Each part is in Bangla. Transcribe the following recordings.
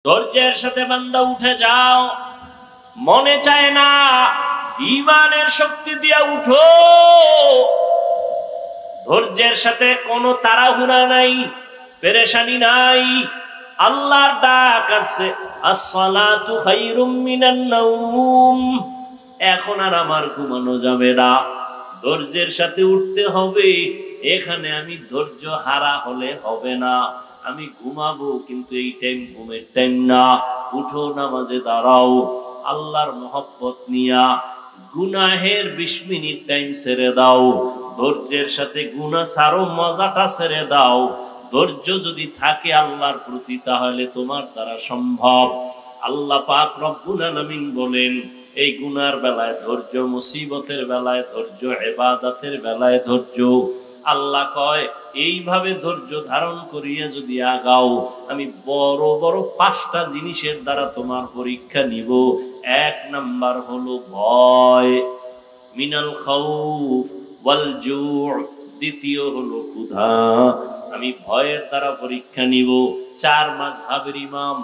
ধৈর্যের সাথে বান্দা উঠে যাও, মনে চায় না ঈমানের শক্তি দিয়া উঠো। ধৈর্যের সাথে কোনো তাড়াহুড়া নাই, পেরেশানি নাই। আল্লাহর ডাক আসছে, আসসালাতু খায়রুম মিনান নাওম। এখন আর আমার ঘুমানো যাবে না, ধৈর্যের সাথে উঠতে হবে। এখানে আমি ধৈর্য হারা হলে হবে না। আমি ঘুমাবো, কিন্তু এই টাইম ঘুমের টাইম না। উঠো, নামাজে দাঁড়াও, আল্লাহর মহব্বত নিয়া গুনাহের 20 মিনিট টাইম ছেড়ে দাও। ধৈর্যের সাথে গুনাহ ছাড়ো, মজাটা ছেড়ে দাও। ধৈর্য যদি থাকে আল্লাহর প্রতি, তাহলে তোমার দ্বারা সম্ভব। আল্লাহ পাক রব্বুল আলামিন বলেন, এই গুনার বেলায় ধৈর্য, মুসিবতের বেলায় ধৈর্য, ইবাদতের বেলায় ধৈর্য। আল্লাহ কয়, এইভাবে ধৈর্য ধারণ করিয়া যদি আগাও, আমি বড় বড় 5টা জিনিসের দ্বারা তোমার পরীক্ষা নিব। 1 নাম্বার হলো ভয়, মিনাল খাউফ ওয়াল জু'। দ্বিতীয় হলো ক্ষুধা, আমি ভয়ের দ্বারা পরীক্ষা নিব। 4 মাযহাবের ইমাম,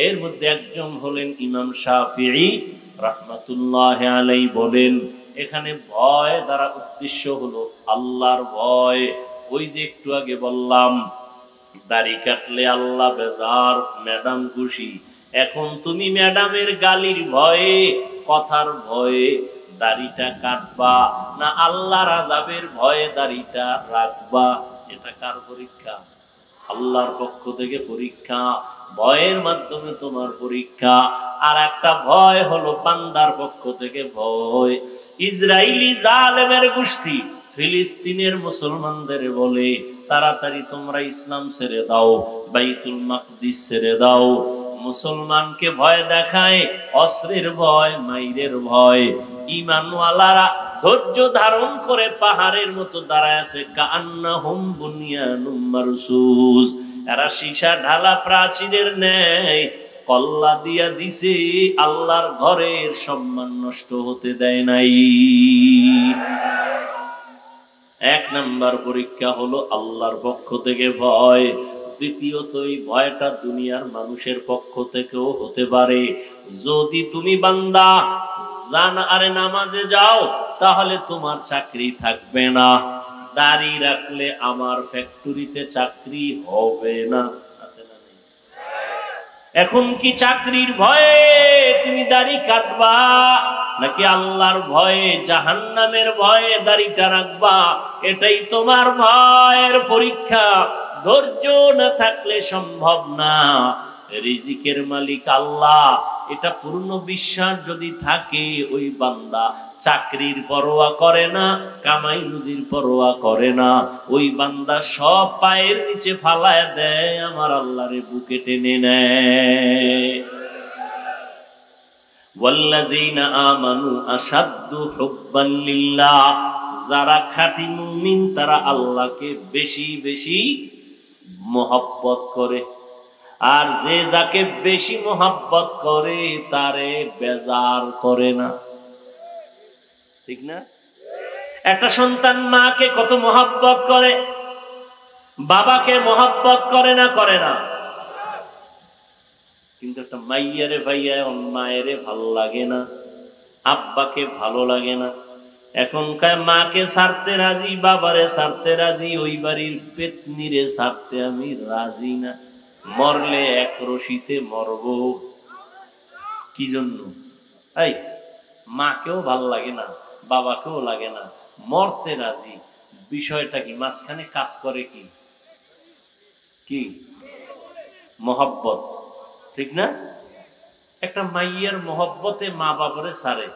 এর মধ্যে একজন হলেন ইমাম শাফিঈ রাহমাতুল্লাহি আলাইহি, বলেন এখানে ভয় দ্বারা উদ্দেশ্য হলো আল্লাহর ভয়। ওই যে একটু আগে বললাম, দাড়ি কাটলে আল্লাহ বেজার, ম্যাডাম খুশি। এখন তুমি ম্যাডামের গালির ভয়ে, কথার ভয়ে দাড়িটা কাটবা, না আল্লাহর আযাবের ভয়ে দাড়িটা রাখবা? এটা কার পরীক্ষা? আল্লাহর পক্ষ থেকে পরীক্ষা। ভয়ের মাধ্যমে তোমার পরীক্ষা। আর একটা ভয় হলো বান্দার পক্ষ থেকে ভয়। ইসরাইলি জালেমের গোষ্ঠী ফিলিস্তিনের মুসলমানদের বলে, তাড়াতাড়ি তোমরা ইসলাম ছেড়ে দাও, বাইতুল মাকদিস ছেড়ে দাও। মুসলমানকে ভয় দেখায়, অস্ত্রের ভয়, মাইরের ভয়। ঈমানওয়ালারা ধৈর্য ধারণ করে পাহাড়ের মতো দাঁড়ায় আছে, কান্নাহুম বুনিয়ানুম মারসুস। এরা সীসা ঢালা প্রাচীরের ন্যায় কল্লা দিয়া দিছে, আল্লাহর ঘরের সম্মান নষ্ট হতে দেয় নাই। 1 নাম্বার পরীক্ষা হলো আল্লাহর পক্ষ থেকে ভয়। দ্বিতীয়ত, এই ভয়টা দুনিয়ার মানুষের পক্ষ থেকেও হতে পারে। যদি তুমি বান্দা আরে নামাজে যাও, তাহলে তোমার চাকরি থাকবে না। দাড়ি রাখলে আমার ফ্যাক্টরিতে চাকরি হবে না, আছে না? এখন কি চাকরির ভয়ে তুমি দাড়ি কাটবা, নাকি আল্লাহর ভয়ে, জাহান্নামের ভয়ে দাড়িটা রাখবা? এটাই তোমার ভয়ের পরীক্ষা। ধৈর্য না থাকলে সম্ভব না। রিজিকের মালিক আল্লাহ, এটা পূর্ণ বিশ্বাস যদি থাকে, ওই বান্দা চাকরির পরোয়া করে না, কামাই রুজির পরোয়া করে না। ওই বান্দা সব পায়ের নিচে ফালায় দেয়, আমার আল্লাহরে বুকে টেনে নেয়। ওয়াল্লাযীনা আমানু আশাদ্দু হুব্বান লিল্লাহ। যারা খাঁটি মুমিন, তারা আল্লাহকে বেশি বেশি মোহাব্বত করে। আর যে যাকে বেশি মোহাব্বত করে, তারে বেজার করে না। ঠিক না? একটা সন্তান মাকে কত মোহাব্বত করে, বাবাকে মোহাব্বত করে না? করে না? কিন্তু একটা মাইয়ারে ভাইয়া মায়েরে ভালো লাগে না, আব্বাকে ভালো লাগে না। এখনকার মাকে ছাড়তে রাজি, বাবারে ছাড়তে রাজি, ওই বাড়ির পেতনিরে ছাড়তে আমি রাজি না। মরলে এক রশিতে মরব। কি জন্য? এই মাকেও ভাল লাগে না, বাবাকেও লাগে না, মরতে রাজি। বিষয়টা কি? মাঝখানে কাজ করে কি? কি? মোহাব্বত। ঠিক না? একটা মাইয়ার মোহব্বতে মা বাবারে ছাড়ে,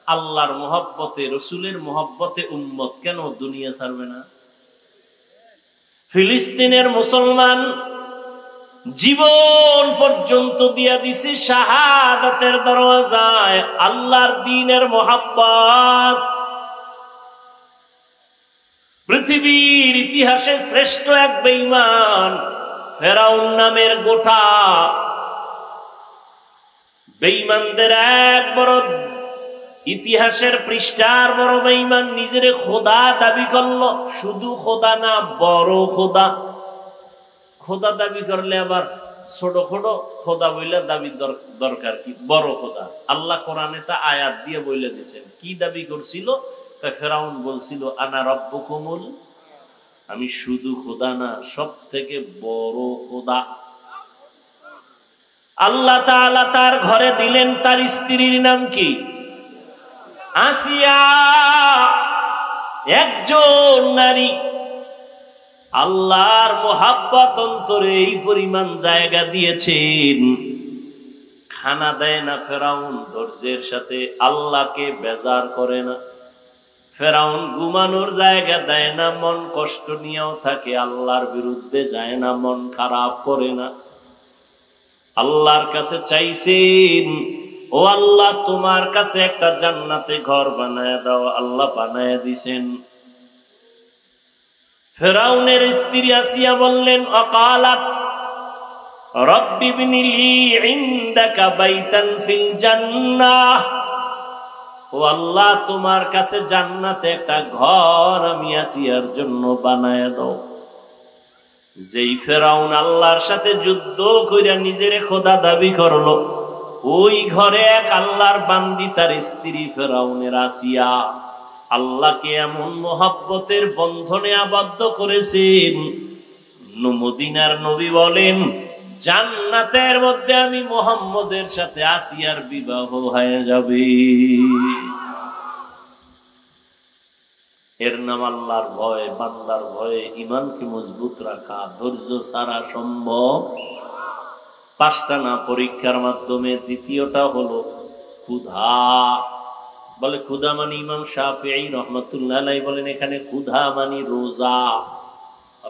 আল্লাহর মোহব্বতে, রসুলের মোহব্বতে উম্মত কেন দুনিয়া ছাড়বে না? ফিলিস্তিনের মুসলমান জীবন পর্যন্ত দিয়া দিছে শাহাদাতের দরওয়াজায়, আল্লাহর দ্বীনের মোহাব্বত। পৃথিবীর ইতিহাসে শ্রেষ্ঠ এক বেঈমান ফেরাউন নামের গোটা বেঈমানদের এক বড়, ইতিহাসের পৃষ্ঠার বড় বেঈমান, নিজের খোদা দাবি করলো। শুধু খোদা না, বড় খোদা। খোদা দাবি করলে আবার ছোট ছোট খোদা বইলে দাবি দরকার কি, বড় খোদা। আল্লাহ কোরআনে তা আয়াত দিয়ে বইলে দিয়েছেন। কি দাবি করছিল? ফেরাউন বলছিল আনা রব্বুকুমুল, আমি শুধু খোদা না, সব থেকে বড় খোদা। আল্লাহ তাআলা তার ঘরে দিলেন, তার স্ত্রীর নাম কি? আসিয়া, একজন নারী। আল্লাহর মোহাব্বত অন্তরে এই পরিমাণ জায়গা দিয়েছেন, খানা দেয় না ফেরাউন ধৈর্যের সাথে, আল্লাহকে বেজার করে না। ফেরাউন ঘুমানোর জায়গা দেয় না, মন কষ্ট নিয়েও থাকে, আল্লাহর বিরুদ্ধে যায় না, মন খারাপ করে না। আল্লাহর কাছে চাইছেন, ও আল্লাহ তোমার কাছে একটা জান্নাতে ঘর বানায় দাও। আল্লাহ বানায় দিছেন। ফেরাউনের স্ত্রী আসিয়া বললেন, অকালাত রব্বি ইবনি লি ইনদাকা বাইতান ফিল জান্নাহ, ও আল্লাহ তোমার কাছে জান্নাতে একটা ঘর আমি আসিয়ার জন্য বানায় দাও। যেই ফেরাউন আল্লাহর সাথে যুদ্ধ কইরা নিজের খোদা দাবি করলো, ওই ঘরে এক আল্লাহর বান্দি তার স্ত্রী ফেরাউনের আসিয়া আল্লাহকে এমন মোহাব্বতের বন্ধনে আবদ্ধ করেছেন, মদিনার নবী বলেন জান্নাতের মধ্যে আমি মুহাম্মদের সাথে আসিয়ার বিবাহ হয়ে যাবে। এর নাম আল্লাহর ভয়, বান্দার ভয়ে ঈমানকে মজবুত রাখা। ধৈর্য ছাড়া সম্ভব। পাঁচটা না পরীক্ষার মাধ্যমে। দ্বিতীয়টা হলো ক্ষুধা। বলে ক্ষুধা মানে, ইমাম শাফিঈ রহমাতুল্লাহ আলাইহি বলেন এখানে ক্ষুধা মানে রোজা।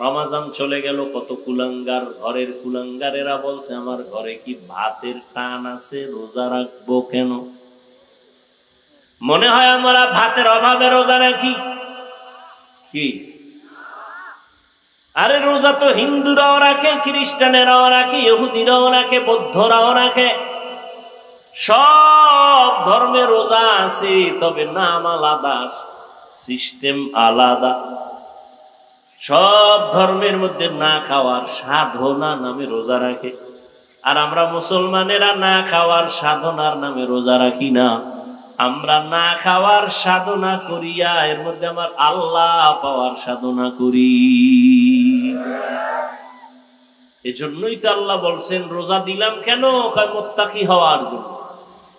রমাজান চলে গেল, কত কুলাঙ্গার, ঘরের কুলাঙ্গারেরা বলছে আমার ঘরে কি ভাতের টান আছে, রোজা রাখবো কেন? মনে হয় আমরা ভাতের অভাবে রোজা রাখি কি? আরে রোজা তো হিন্দুরাও রাখে, খ্রিস্টানেরাও রাখে, ইহুদিরাও রাখে, বৌদ্ধরাও রাখে। সব ধর্মে রোজা আছে, তবে নাম আলাদা, সিস্টেম আলাদা। সব ধর্মের মধ্যে না খাওয়ার সাধনা নামে রোজা রাখে, আর আমরা মুসলমানেরা না খাওয়ার সাধনার নামে রোজা রাখি না। আমরা না খাওয়ার সাধনা করিয়া এর মধ্যে আমার আল্লাহ পাওয়ার সাধনা করি। এজন্যই তো আল্লাহ বলছেন রোজা দিলাম কেন? কয় মুত্তাকি হওয়ার জন্য।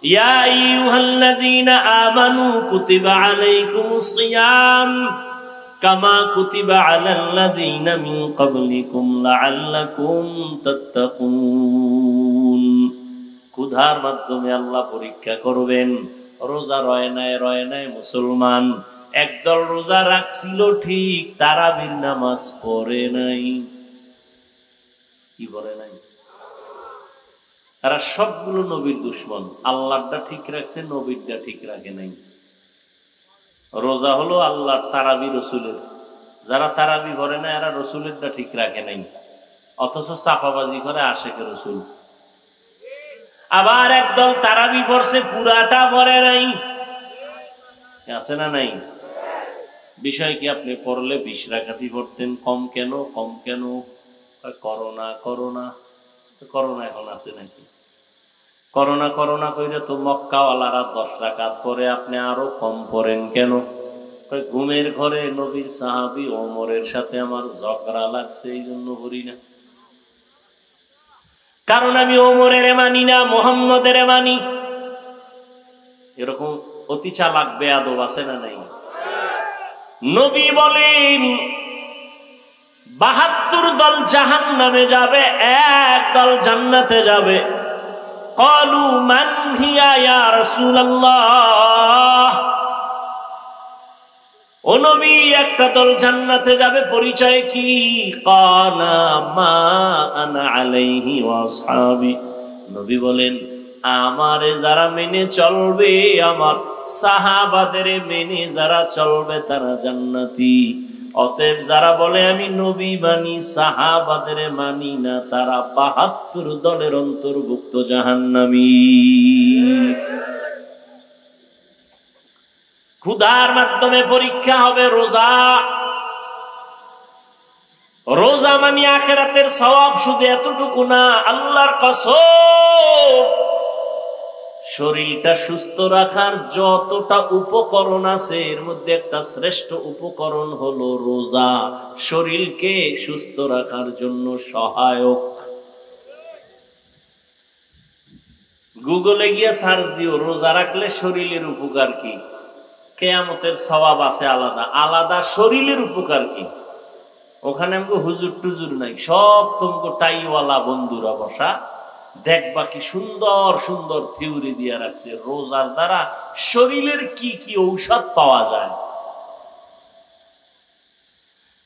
ইয়া আইয়ুহাল্লাযীনা আমানু কুতিবা আলাইকুমুস সিয়াম কামা কুতিবা আলাল্লাযীনা মিন ক্বাবলিকুম লাআল্লাকুম তাত্তাকুন। ক্ষুধার মাধ্যমে আল্লাহ পরীক্ষা করবেন। রোজা রয় নাই মুসলমান। একদল রোজা রাখছিল ঠিক, তারাবির নামাজ পড়ে নাই। কি বলে নাই? তারা সবগুলো নবীর দুশ্মন। আল্লাহটা ঠিক রাখছে, নবীরটা ঠিক রাখে নাই। রোজা হলো আল্লাহর, তারাবি রসুলের। যারা তারাবি ভরে না এরা রসুলেরটা ঠিক রাখে নাই, অথচ চাপাবাজি করে আশেকে রসুল। আবার একদল তারাবি পড়ছে, পুরাটা ভরে নাই। আছে না নাই? বিষয় কি, আপনি পড়লে 20 রাকাতই পড়তেন, কম কেন? করোনা এখন আছে নাকি? করোনা কইরে তো মক্কাওয়ালারা 10 রাকাত পরে, আপনি আরো কম পড়েন কেন? ঘুমের ঘরে নবীর সাহাবী ওমরের সাথে আমার ঝগড়া লাগছে, এই জন্য করি না। কারণ আমি ওমরের মানি না, মুহাম্মদের মানি। এরকম অতি চালাক বেয়াদব আছে না নাই? নবী বলেন 72 দল জাহান্নামে যাবে, এক দল জান্নাতে যাবে। ক্বালু মান হিয়া ইয়া রাসূলুল্লাহ, ও নবী একটা দল জান্নাতে যাবে, পরিচয় কি? ক্বালা মা আনা আলাইহি ওয়া আসহাবি। নবী বলেন আমারে যারা মেনে চলবে, আমার সাহাবাদের মেনে যারা চলবে তারা জান্নাতি। অতএব যারা বলে আমি নবী মানি, সাহাবাদের মানি না, তারা 72 দলের অন্তর্ভুক্ত জাহান্নামী। ক্ষুধার মাধ্যমে পরীক্ষা হবে রোজা। রোজা মানে আখিরাতের সওয়াব শুধু এতটুকু না, আল্লাহর কসম শরীরটা সুস্থ রাখার যতটা উপকরণ আছে এর মধ্যে একটা শ্রেষ্ঠ উপকরণ হলো রোজা, শরীরকে সুস্থ রাখার জন্য সহায়ক। গুগলে গিয়ে সার্চ দিও রোজা রাখলে শরীরের উপকার কি, কিয়ামতের সওয়াব আছে আলাদা আলাদা, শরীরের উপকার কি। ওখানে আমাকে হুজুর টুজুর নাই, সব তোমাকে টাইওয়ালা বন্ধুরা বসা, দেখবা কি সুন্দর সুন্দর থিওরি দিয়ে রাখছে রোজার দ্বারা শরীরের কি কি ঔষধ পাওয়া যায়।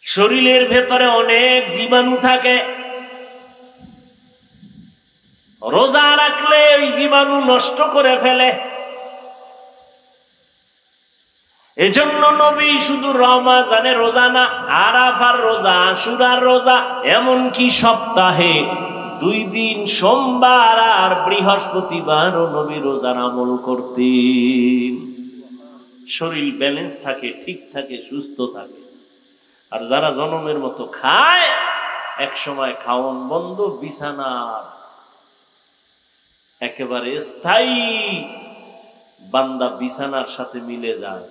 শরীরের ভেতরে অনেক জীবাণু থাকে, রোজা রাখলে ওই জীবাণু নষ্ট করে ফেলে। এজন্য নবী শুধু রমজানে রোজা না, আরাফার রোজা, আশুরার রোজা, এমনকি সপ্তাহে 2 দিন সোমবার আর বৃহস্পতিবারও নবী রোজার আমল করতেন। শরীর ব্যালেন্স থাকে, ঠিক থাকে, সুস্থ থাকে। আর যারা জনমের মতো খায়, এক সময় খাওন বন্ধ, বিছানার একেবারে স্থায়ী বান্দা বিছানার সাথে মিলে যায়,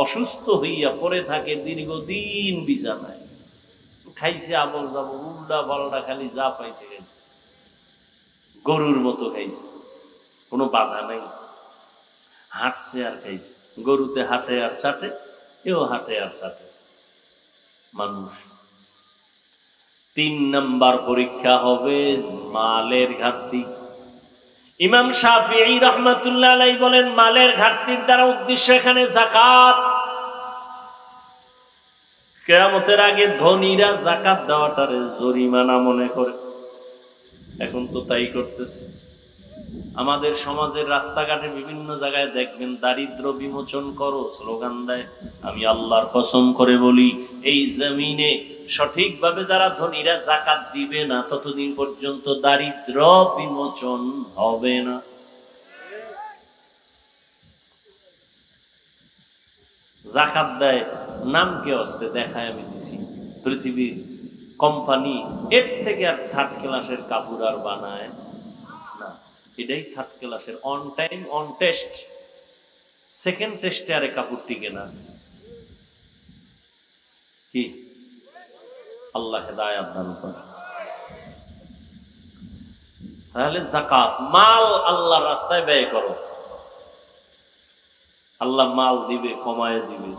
অসুস্থ হইয়া পড়ে থাকে দীর্ঘদিন বিছানায়। খাইছে আবল যাব উল্টা পাল্টা, খালি যা পাইছে খাইছে, গরুর মতো খাইছে, কোনো বাধা নাই। হাঁটছে আর খাইছে, গরুতে হাঁটে আর চাটে, এও হাঁটে আর চাটে মানুষ। 3 নাম্বার পরীক্ষা হবে মালের ঘাটতি। ইমাম শাফিঈ রাহমাতুল্লাহ আলাইহি বলেন মালের ঘাটতির দ্বারা উদ্দেশ্য এখানে যাকাত। কিয়ামতের আগে ধনীরা যাকাত দেওয়াটারে জরিমানা মনে করে, এখন তো তাই করতেছে। আমাদের সমাজের রাস্তাঘাটে বিভিন্ন জায়গায় দেখবেন দারিদ্র বিমোচন করো স্লোগান দেয়। আমি আল্লাহর কসম করে বলি, এই জমিনে সঠিকভাবে যারা ধনীরা যাকাত দিবে না ততদিন পর্যন্ত দারিদ্র বিমোচন হবে না। যাকাত দেয় নাম কে অস্তে দেখায় আমি দিছি, পৃথিবীর কোম্পানি এর থেকে আর 3rd ক্লাসের কাপড় আর বানায় না, এটাই 3rd ক্লাসের। On time on test, 2nd টেস্টে আরে কাপড় টিকে না। কি আল্লাহ হেদায়েত দান করে। তাহলে যাকাত, মাল আল্লাহর রাস্তায় ব্যয় করো, আল্লাহ মাল দিবে, কমায় দিবে,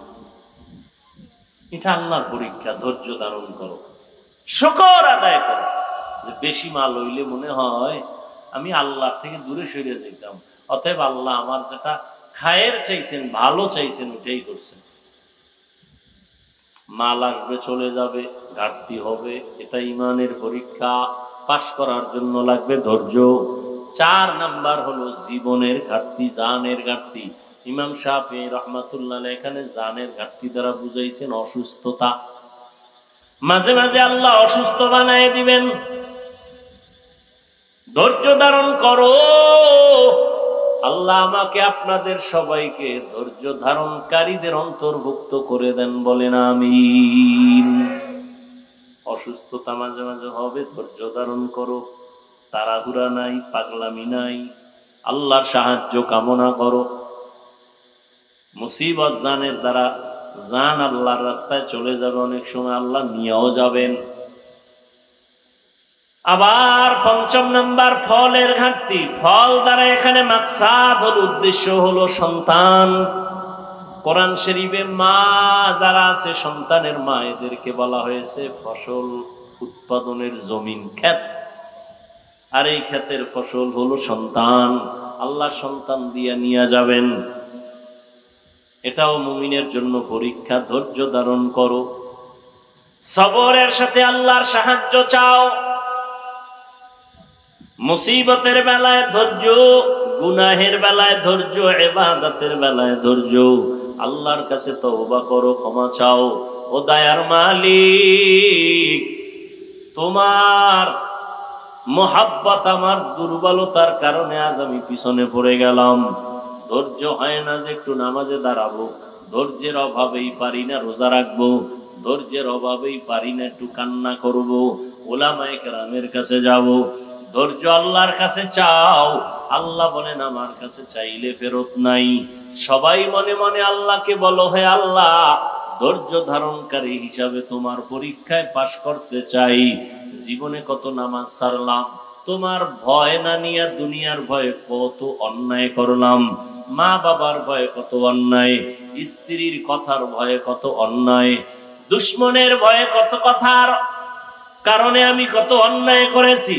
এটা আল্লাহর পরীক্ষা। ধৈর্য ধারণ করো, শুকর আদায় করো। যে বেশি মাল হইলে মনে হয় আমি আল্লাহর থেকে দূরে সরে যেতাম, অতএব আল্লাহ আমার যেটা খায়ের চাইছেন, ভালো চাইছেন, ওটাই করছেন। মাল আসবে চলে যাবে, ঘাটতি হবে, এটা ইমানের পরীক্ষা। পাশ করার জন্য লাগবে ধৈর্য। 4 নাম্বার হলো জীবনের ঘাটতি, জানের ঘাটতি। ইমাম শাফিঈ রাহমাতুল্লাহ এখানে জানের ঘাটতি দ্বারা বুঝাইছেন অসুস্থতা। মাঝে মাঝে আল্লাহ অসুস্থ বানায় দিবেন, ধৈর্য ধারণ করো। আল্লাহ আমাকে আপনাদের সবাইকে ধৈর্য ধারণকারীদের অন্তর্ভুক্ত করে দেন, বলেন আমিন। অসুস্থতা মাঝে মাঝে হবে, ধৈর্য ধারণ করো, তাড়াহুড়া নাই, পাগলামি নাই, আল্লাহর সাহায্য কামনা করো। মুসিবত জানের দ্বারা জান আল্লাহর রাস্তায় চলে যাবে, অনেক সময় আল্লাহ নিয়েও যাবেন। আবার 5 নাম্বার ফলের ঘাটতি। ফল দ্বারা এখানে মাকসাদ হলো, উদ্দেশ্য হলো সন্তান। কোরআন শরীফে মা যারা আছে, সন্তানের মা, এদেরকে বলা হয়েছে ফসল উৎপাদনের জমিন, ক্ষেত। আর এই ক্ষেতের ফসল হলো সন্তান। আল্লাহ সন্তান দিয়া নিয়ে যাবেন, এটাও মুমিনের জন্য পরীক্ষা। ধৈর্য ধারণ করো, সবরের সাথে আল্লাহর সাহায্য চাও। মুসিবতের বেলায় ধৈর্য, গুনাহের বেলায় ধৈর্য, ইবাদতের বেলায় ধৈর্য। আল্লাহর কাছে তওবা করো, ক্ষমা চাও। ও দয়ার মালিক, তোমার মোহাব্বত আমার দুর্বলতার কারণে আজ আমি পিছনে পড়ে গেলাম। ধৈর্য হয় না যে একটু নামাজে দাঁড়াবো, ধৈর্যের অভাবেই পারি না রোজা রাখবো। ধৈর্যের অভাবেই পারি না, একটু কান্না করব, ওলামায়ে কেরামের কাছে যাব। ধৈর্য আল্লাহর কাছে চাও, আল্লাহ বলেন আমার কাছে চাইলে ফেরত নাই। সবাই মনে মনে আল্লাহকে বলো, হে আল্লাহ, ধৈর্য ধারণকারী হিসাবে তোমার পরীক্ষায় পাশ করতে চাই। জীবনে কত নামাজ ছাড়লাম, তোমার ভয় না নিয়ে দুনিয়ার ভয়ে কত অন্যায় করলাম, মা বাবার ভয়ে কত অন্যায়, স্ত্রীর কথার ভয়ে কত অন্যায়, দুশ্মনের ভয়ে কত কথার কারণে আমি কত অন্যায় করেছি।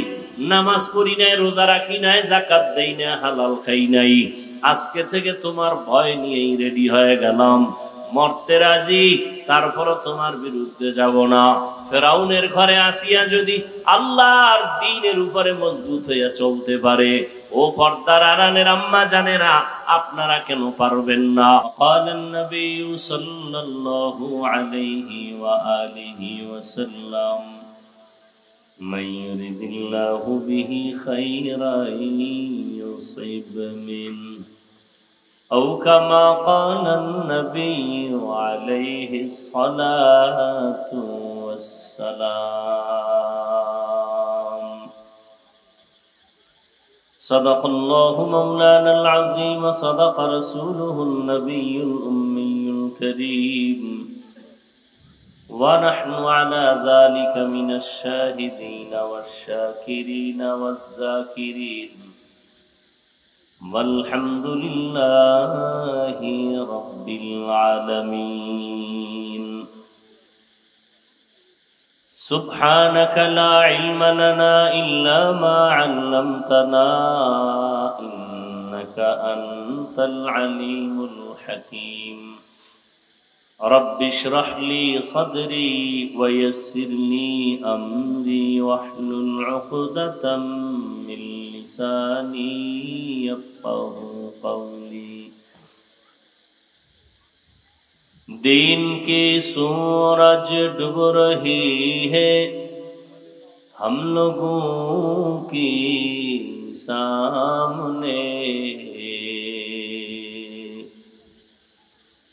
নামাজ পড়ি নাই, রোজা রাখি নাই, যাকাত দেই না, হালাল খাই নাই। আজকে থেকে তোমার ভয় নিয়েই রেডি হয়ে গেলাম, মরতে রাজি, তারপরও তোমার বিরুদ্ধে যাব না। ফেরাউনের ঘরে আসিয়া যদি আল্লাহর দ্বীনের উপরে মজবুত হইয়া চলতে পারে, ও পর্দার আড়ালের আম্মা জানেরা, আপনারা কেন পারবেন না? ক্বালান নবী সাল্লাল্লাহু আলাইহি ওয়া আলিহি ওয়াসাল্লাম, من يرد الله به خيرا يصب منه أو كما قال النبي عليه الصلاة والسلام. صدق الله مولانا العظيم، صدق رسوله النبي الأمي الكريم، ونحن على ذلك من الشاهدين والشاكرين والذاكرين، والحمد لله رب العالمين. سبحانك لا علم لنا إلا ما علمتنا، إنك أنت العليم الحكيم. رب اشرح لي صدري ويسر لي أمري واحلل عقدة من لساني يفقه قولي. دین کی سورج ڈوب رہی ہے ہم لوگوں کی سامنے،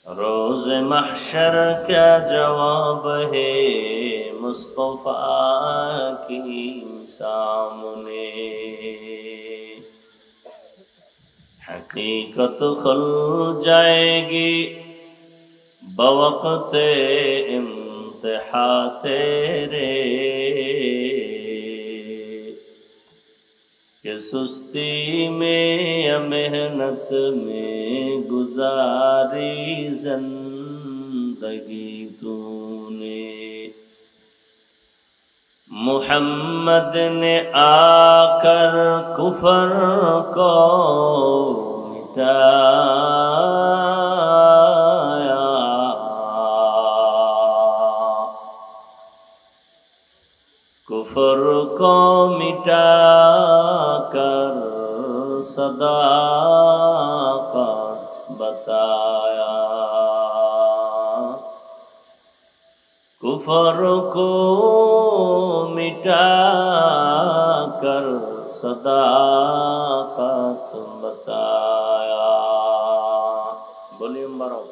روز محشر کیا جواب ہے مصطفیٰ کی سامنے. حقیقت کھل جائے گی بوقت امتحان تیرے، کہ سستی میں یا محنت میں گزاری زندگی تو نے. محمد نے آ کر کفر کو مٹایا، کفر کو مٹا کر صداقت بتایا، کفر کو مٹا کر صداقت بتایا. বলিউম বাড়াও।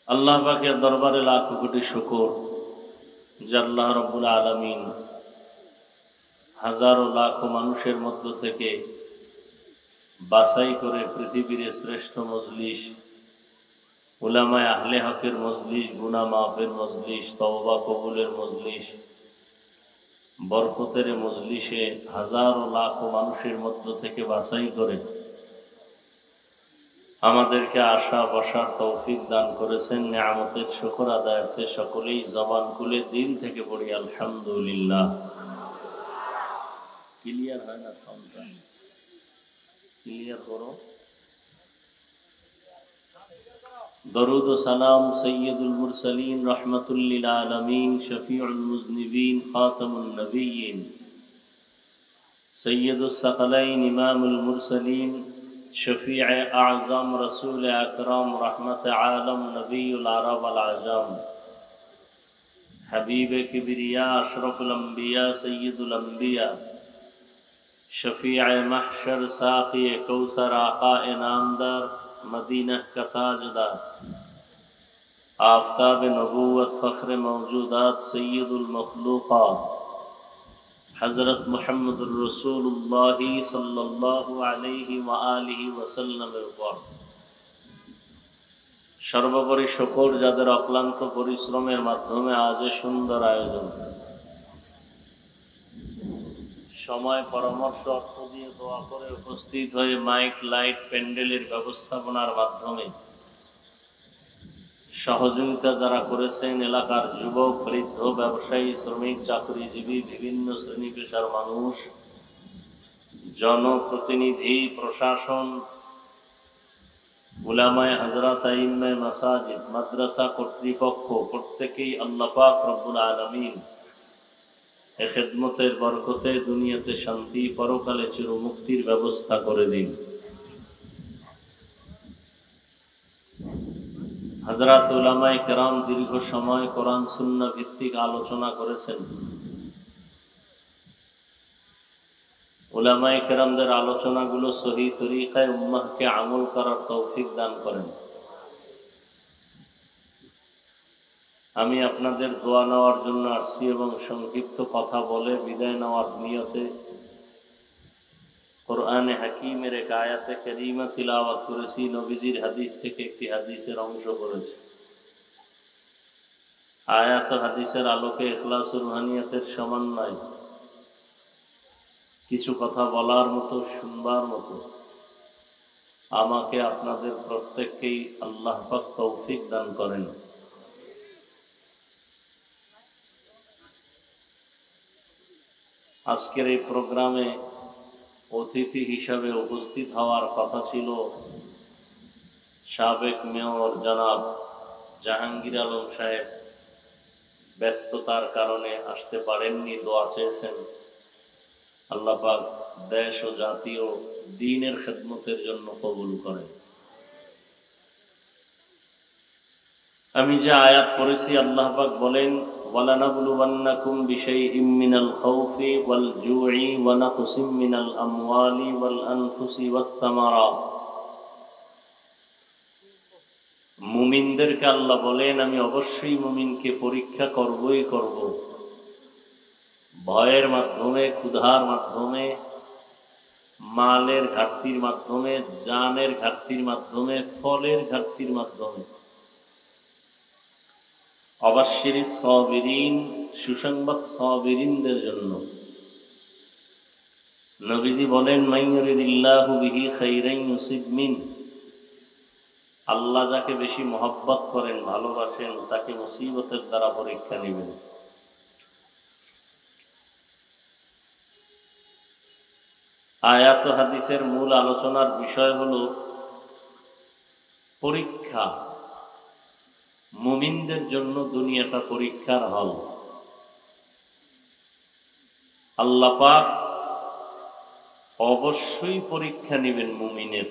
আল্লাহ পাকের দরবারে লাখো কোটি শুকর যে আল্লাহ রাব্বুল আলামিন হাজারো লাখো মানুষের মধ্য থেকে বাছাই করে পৃথিবীর শ্রেষ্ঠ মজলিস, উলামায়ে আহলে হকের মজলিস, গুনাহ মাফের মজলিস, তওবা কবুলের মজলিস, বরকতের মজলিসে হাজারো লাখো মানুষের মধ্য থেকে বাছাই করে আমাদেরকে আসা বসার তৌফিক দান করেছেন। নিয়ামতের শুকর আদায়ার্থে সকলেই জবান খুলে দিল থেকে পড়ি আলহামদুলিল্লাহ। ক্লিয়ার হয় না সাউন্ডটা? ক্লিয়ার করো। দরুদ ও সালাম সৈয়দুল মুরসালিন রহমাতুল লিল আলামিন শফিউল মুজনিবিন খাতামুন নবিয়্যিন সৈয়দুস সাকালাইন ইমামুল মুরসালিন শফিউ আযম রাসূল আকরাম রহমত আলম নবিউল আরব আল আজম হাবিব কিবরিয়া আশরাফুল আম্বিয়া সৈয়দুল আম্বিয়া शफीअ महशर साक़ी कौसर आका नामदार मदीना का ताजदार आफताब नबूवत फ़ख्र मौजूदात सय्यदुल मखलूक़ात हज़रत मुहम्मदुर रसूलुल्लाह सल्लल्लाहु अलैहि व आलिहि वसल्लमेর উপর সর্বোপরি শুকর যাদের অক্লান্ত পরিশ্রমের মাধ্যমে আজ এই সুন্দর আয়োজন, সময় পরামর্শ অর্থ দিয়ে দোয়া করে উপস্থিত হয়ে মাইক লাইট প্যান্ডেলের ব্যবস্থাপনার মাধ্যমে সহযোগিতা যারা করেছেন, এলাকার যুবক, বৃদ্ধ, ব্যবসায়ী, শ্রমিক, চাকরিজীবী, বিভিন্ন শ্রেণী পেশার মানুষ, জনপ্রতিনিধি, প্রশাসন, উলামায়ে হযরত, আইম্মায়ে মাসাজিদ, মাদ্রাসা কর্তৃপক্ষ, প্রত্যেকেই আল্লাহ পাক রব্বুল আলামিন এই খেদমতের বরকতে দুনিয়াতে শান্তি, পরকালে চিরমুক্তির ব্যবস্থা করে দিন। হযরত উলামায়ে কেরাম দীর্ঘ সময় কোরআন সুন্নাহ ভিত্তিক আলোচনা করেছেন। উলামায়ে কেরামদের আলোচনাগুলো সহি তরিকায় উম্মাহকে আমল করার তৌফিক দান করেন। আমি আপনাদের দোয়া নেওয়ার জন্য আসছি এবং সংক্ষিপ্ত কথা বলে বিদায় নেওয়ার নিয়তে কোরআনে হাকিমের এক আয়াতে কারিমা তিলাওয়াত করেছি। নবীজির হাদিস থেকে একটি হাদিসের অংশ করেছি। আয়াত ও হাদিসের আলোকে ইখলাস ও রুহানিয়াতের সমন্বয় কিছু কথা বলার মতো, শুনবার মতো আমাকে আপনাদের প্রত্যেককেই আল্লাহ পাক তৌফিক দান করেন। আজকের এই প্রোগ্রামে অতিথি হিসাবে উপস্থিত হওয়ার কথা ছিল সাবেক মেয়র জনাব জাহাঙ্গীর আলম সাহেব। ব্যস্ততার কারণে আসতে পারেননি, দোয়া চেয়েছেন আল্লাহ পাক দেশ ও জাতীয় দ্বীনের খেদমতের জন্য কবুল করেন। আমি যে আয়াত পড়েছি, আল্লাহ পাক বলেন ওয়ালানাবলুওয়ান্নাকুম বিশাইইম মিনাল খাউফি ওয়াল জুই ওয়া নাকসিম মিনাল আমওয়ালি ওয়াল আনফুসি ওয়াস সামারাত। মুমিনদেরকে আল্লাহ বলেন আমি অবশ্যই মুমিনকে পরীক্ষা করবই করব, ভয়ের মাধ্যমে, ক্ষুধার মাধ্যমে, মালের ঘাটতির মাধ্যমে, জানের ঘাটতির মাধ্যমে, ফলের ঘাটতির মাধ্যমে। অবাশশিরিস সাবিরিন, সুসংবাদ সাবিরিনদের জন্য। নবীজি বলেন মাইয়ুরিদিল্লাহু বিহি খাইরান ইউসিব মিন, আল্লাহ যাকে বেশি মহব্বত করেন, ভালোবাসেন, তাকে মুসিবতের দ্বারা পরীক্ষা নেবেন। আয়াত ও হাদিসের মূল আলোচনার বিষয় হলো পরীক্ষা। মুমিনদের জন্য দুনিয়াটা পরীক্ষার হল। আল্লাহ পাক অবশ্যই পরীক্ষা নেবেন মুমিনের।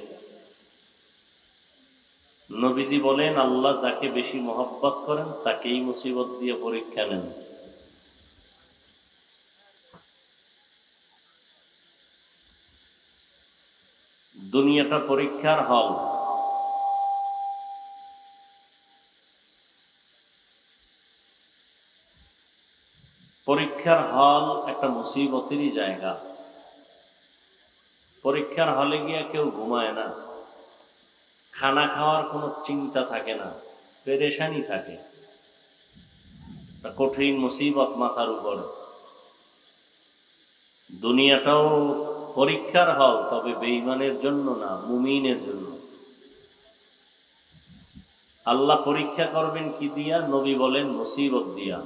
নবীজি বলেন আল্লাহ যাকে বেশি মহব্বত করেন তাকেই মুসিবত দিয়ে পরীক্ষা নেন। দুনিয়াটা পরীক্ষার হল। পরীক্ষার হল একটা মুসিবতেরই জায়গা। পরীক্ষার হলে গিয়ে কেউ ঘুমায় না, খানা খাওয়ার কোনো চিন্তা থাকে না, পেরেশানি থাকে, কঠিন মুসিবত মাথার উপর। দুনিয়াটাও পরীক্ষার হল, তবে বেঈমানের জন্য না, মুমিনের জন্য। আল্লাহ পরীক্ষা করবেন কি দিয়া? নবী বলেন মুসিবত দিয়া।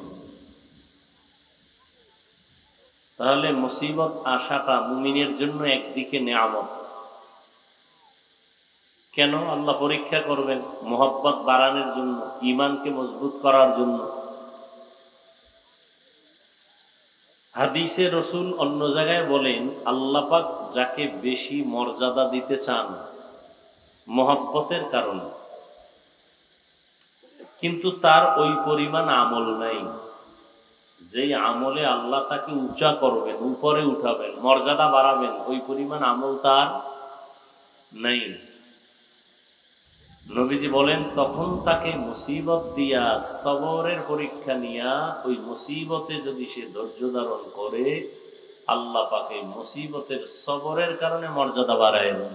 তাহলে মুসিবত আসাটা মুমিনের জন্য একদিকে নেয়ামত। কেন আল্লাহ পরীক্ষা করবেন? মোহাব্বত বাড়ানোর জন্য, ঈমানকে মজবুত করার জন্য। হাদিসে রসুল অন্য জায়গায় বলেন আল্লাহ পাক যাকে বেশি মর্যাদা দিতে চান মোহাব্বতের কারণে, কিন্তু তার ওই পরিমাণ আমল নাই। যেই আমলে আল্লাহ তাকে উঁচা করবেন, উপরে উঠাবেন, মর্যাদা বাড়াবেন, ওই পরিমাণ আমল তার নাই। নবীজি বলেন তখন তাকে মুসিবত দিয়া সবরের পরীক্ষা নিয়া ওই মুসিবতে যদি সে ধৈর্য ধারণ করে আল্লাহ পাকে মুসিবতের সবরের কারণে মর্যাদা বাড়ায় দেন।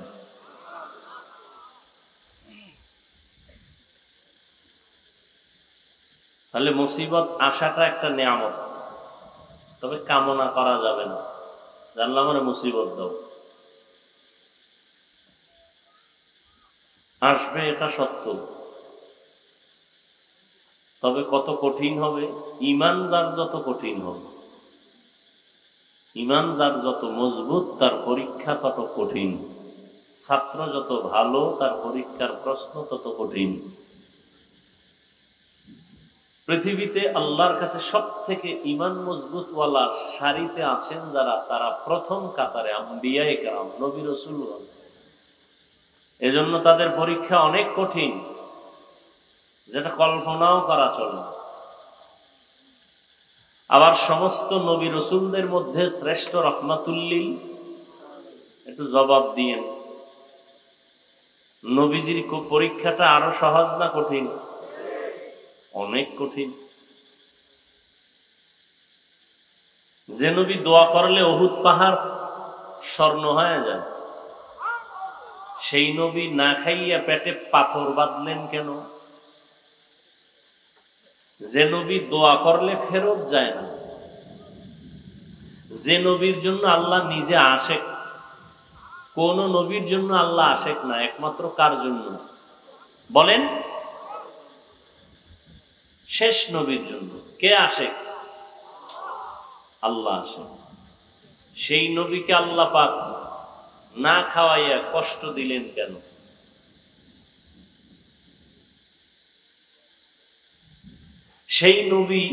তাহলে মুসিবত আসাটা একটা নিয়ামত, তবে কামনা করা যাবে না জানলাম মানে মুসিবত দাও আসবে, এটা সত্য। তবে কত কঠিন হবে, ঈমান যার যত কঠিন হবে, ঈমান যার যত মজবুত তার পরীক্ষা তত কঠিন, ছাত্র যত ভালো তার পরীক্ষার প্রশ্ন তত কঠিন। পৃথিবীতে আল্লাহর কাছে সব থেকে ঈমান মজবুতওয়ালা সারিতে আছেন যারা, তারা প্রথম কাতারে আম্বিয়ায়ে কেরাম, নবী রাসূলগণ। এজন্য তাদের পরীক্ষা অনেক কঠিন, যেটা কল্পনাও করা চলে না। আবার সমস্ত নবী রাসূলদের মধ্যে শ্রেষ্ঠ রহমাতুল্লিল, একটু জবাব দিয়েন, নবীজির পরীক্ষাটা আরো সহজ না কঠিন? অনেক কঠিন। যে নবী দোয়া করলে উহুদ পাহাড় স্বর্ণ হয়ে যায়, সেই নবী না খাইয়া পেটে পাথর বাঁধলেন কেন? যে নবী দোয়া করলে ফেরত যায় না, যে নবীর জন্য আল্লাহ নিজে আশেক। কোন নবীর জন্য আল্লাহ আশেক না, একমাত্র কার জন্য বলেন? শেষ নবীর জন্য। কে আশেক? আল্লাহ আশেক। সেই নবীকে আল্লাহ পাক না খাওয়াইয়া কষ্ট দিলেন কেন? সেই নবী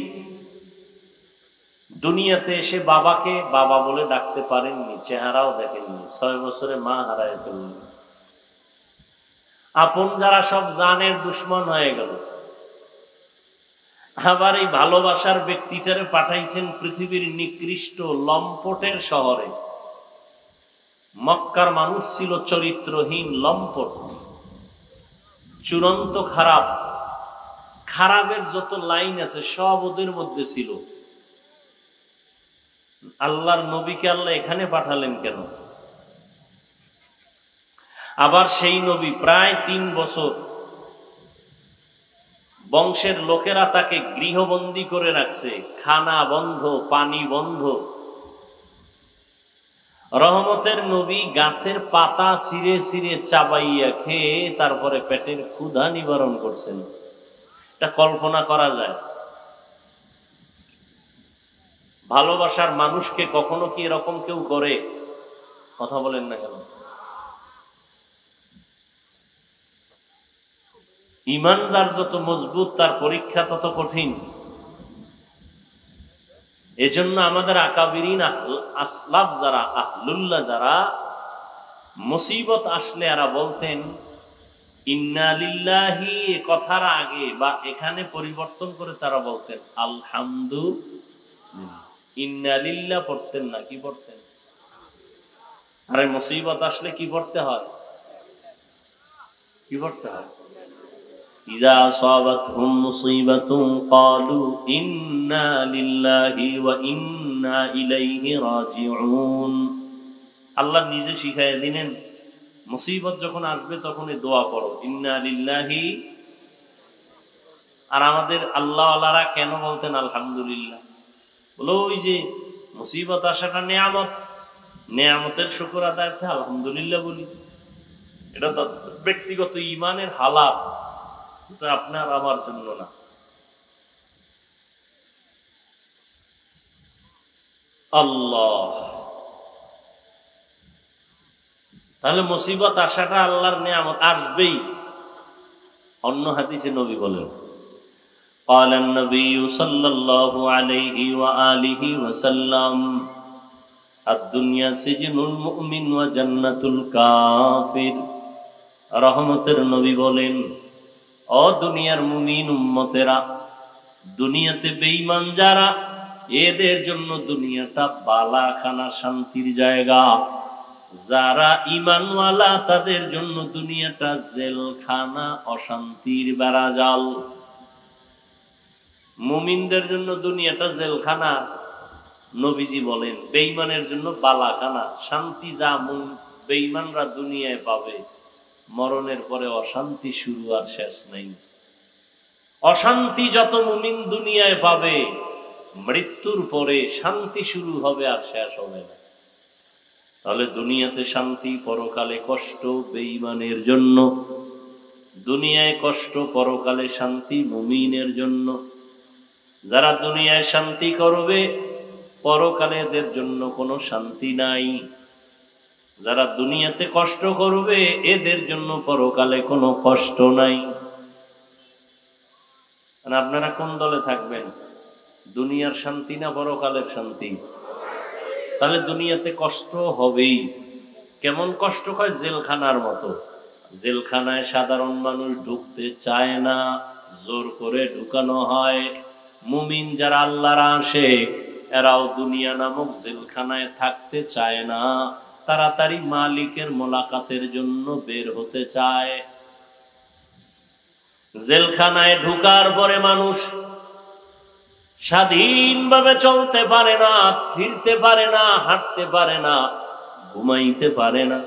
দুনিয়াতে এসে বাবাকে বাবা বলে ডাকতে পারেননি, চেহারাও দেখেননি, 6 বছরে মা হারায় ফেললেন। আপন যারা সব জানের দুশ্মন হয়ে গেল। আবার এই ভালোবাসার ব্যক্তিটারে পাঠাইছেন পৃথিবীর নিকৃষ্ট লম্পটের শহরে। মক্কার মানুষ ছিল চরিত্রহীন, লম্পট, চূড়ান্ত খারাপ। খারাপের যত লাইন আছে সব ওদের মধ্যে ছিল। আল্লাহর নবীকে আল্লাহ এখানে পাঠালেন কেন? আবার সেই নবী প্রায় 3 বছর বংশের লোকেরা তাকে গৃহবন্দী করে রাখছে, খানা বন্ধ, পানি বন্ধ। রহমতের নবী গাছের পাতা ছিঁড়ে ছিঁড়ে চাবাইয়া খেয়ে তারপরে পেটের ক্ষুধা নিবারণ করছেন। এটা কল্পনা করা যায়? ভালোবাসার মানুষকে কখনো কি এরকম কেউ করে? কথা বলেন না কেন? ঈমান যার যত মজবুত তার পরীক্ষা তত কঠিন। এজন্য আমাদের আকাবিরিন আসলাফ যারা, আহলুল্লাহ যারা, মুসিবত আসলে এরা বলতেন ইন্না লিল্লাহি, কথার আগে বা এখানে পরিবর্তন করে তারা বলতেন আলহামদুলিল্লাহ। ইন্না লিল্লাহ পড়তেন না, কি পড়তেন? আরে মুসিবত আসলে কি পড়তে হয়? কি পড়তে হয়? ইযা আসাবাতহুম মুসিবাতুন ক্বালু ইন্না লিল্লাহি ওয়া ইন্না ইলাইহি রাজিউন। আল্লাহ নিজে শিখাইয়া দিলেন মুসিবত যখন আসবে তখন এই দোয়া পড়ো, ইন্না লিল্লাহি। আর আমাদের আল্লাহওয়ালারা কেন বলতেন আলহামদুলিল্লাহ? বলো ওই যে মুসিবত আসাটা নেয়ামত, নেয়ামতের শুকর আদায়ার্থে আলহামদুলিল্লাহ বলি। এটা তো ব্যক্তিগত ঈমানের হালাত, এটা আপনার আমার জন্য না। আল্লাহ, তাহলে মুসিবত আসাটা আল্লাহর নেয়ামত, আসবেই। অন্য হাদিসে নবী বলেন قال النبي صلى الله عليه وآله وسلم الدنيا سجن المؤمن وجنة الكافر। রহমতের নবী বলেন, ও দুনিয়ার মুমিন উম্মতেরা, দুনিয়াতে বেঈমান যারা, এদের জন্য দুনিয়াটা বালাখানা, শান্তির জায়গা। যারা ঈমানওয়ালা তাদের জন্য দুনিয়াটা জেলখানা, অশান্তির বেড়াজাল। মুমিনদের জন্য দুনিয়াটা জেলখানা, নবীজি বলেন বেঈমানের জন্য বালাখানা। শান্তি যা বেঈমানরা দুনিয়ায় পাবে, মরণের পরে অশান্তি শুরু আর শেষ নেই। অশান্তি যত মুমিন দুনিয়ায় পাবে, মৃত্যুর পরে শান্তি শুরু হবে আর শেষ হবে না। তাহলে দুনিয়াতে শান্তি, পরকালে কষ্ট বেঈমানের জন্য। দুনিয়ায় কষ্ট, পরকালে শান্তি মুমিনের জন্য। যারা দুনিয়ায় শান্তি করবে, পরকালে এদের জন্য কোনো শান্তি নাই। যারা দুনিয়াতে কষ্ট করবে, এদের জন্য পরকালে কোনো কষ্ট নাই। আপনারা কোন দলে থাকবেন? দুনিয়ার শান্তি না পরকালের শান্তি? তাহলে দুনিয়াতে কষ্ট হবেই। কেমন কষ্ট হয়? জেলখানার মতো। জেলখানায় সাধারণ মানুষ ঢুকতে চায় না, জোর করে ঢুকানো হয়। মুমিন যারা আল্লাহর আশিক, এরাও দুনিয়া নামক জেলখানায় থাকতে চায় না, তাড়াতাড়ি মালিকের মোলাকাতের জন্য বের হতে চায়। জেলখানায় ঢুকার পরে মানুষ স্বাধীনভাবে চলতে পারে না, ফিরতে পারে না, হাঁটতে পারে না, ঘুমাইতে পারে না।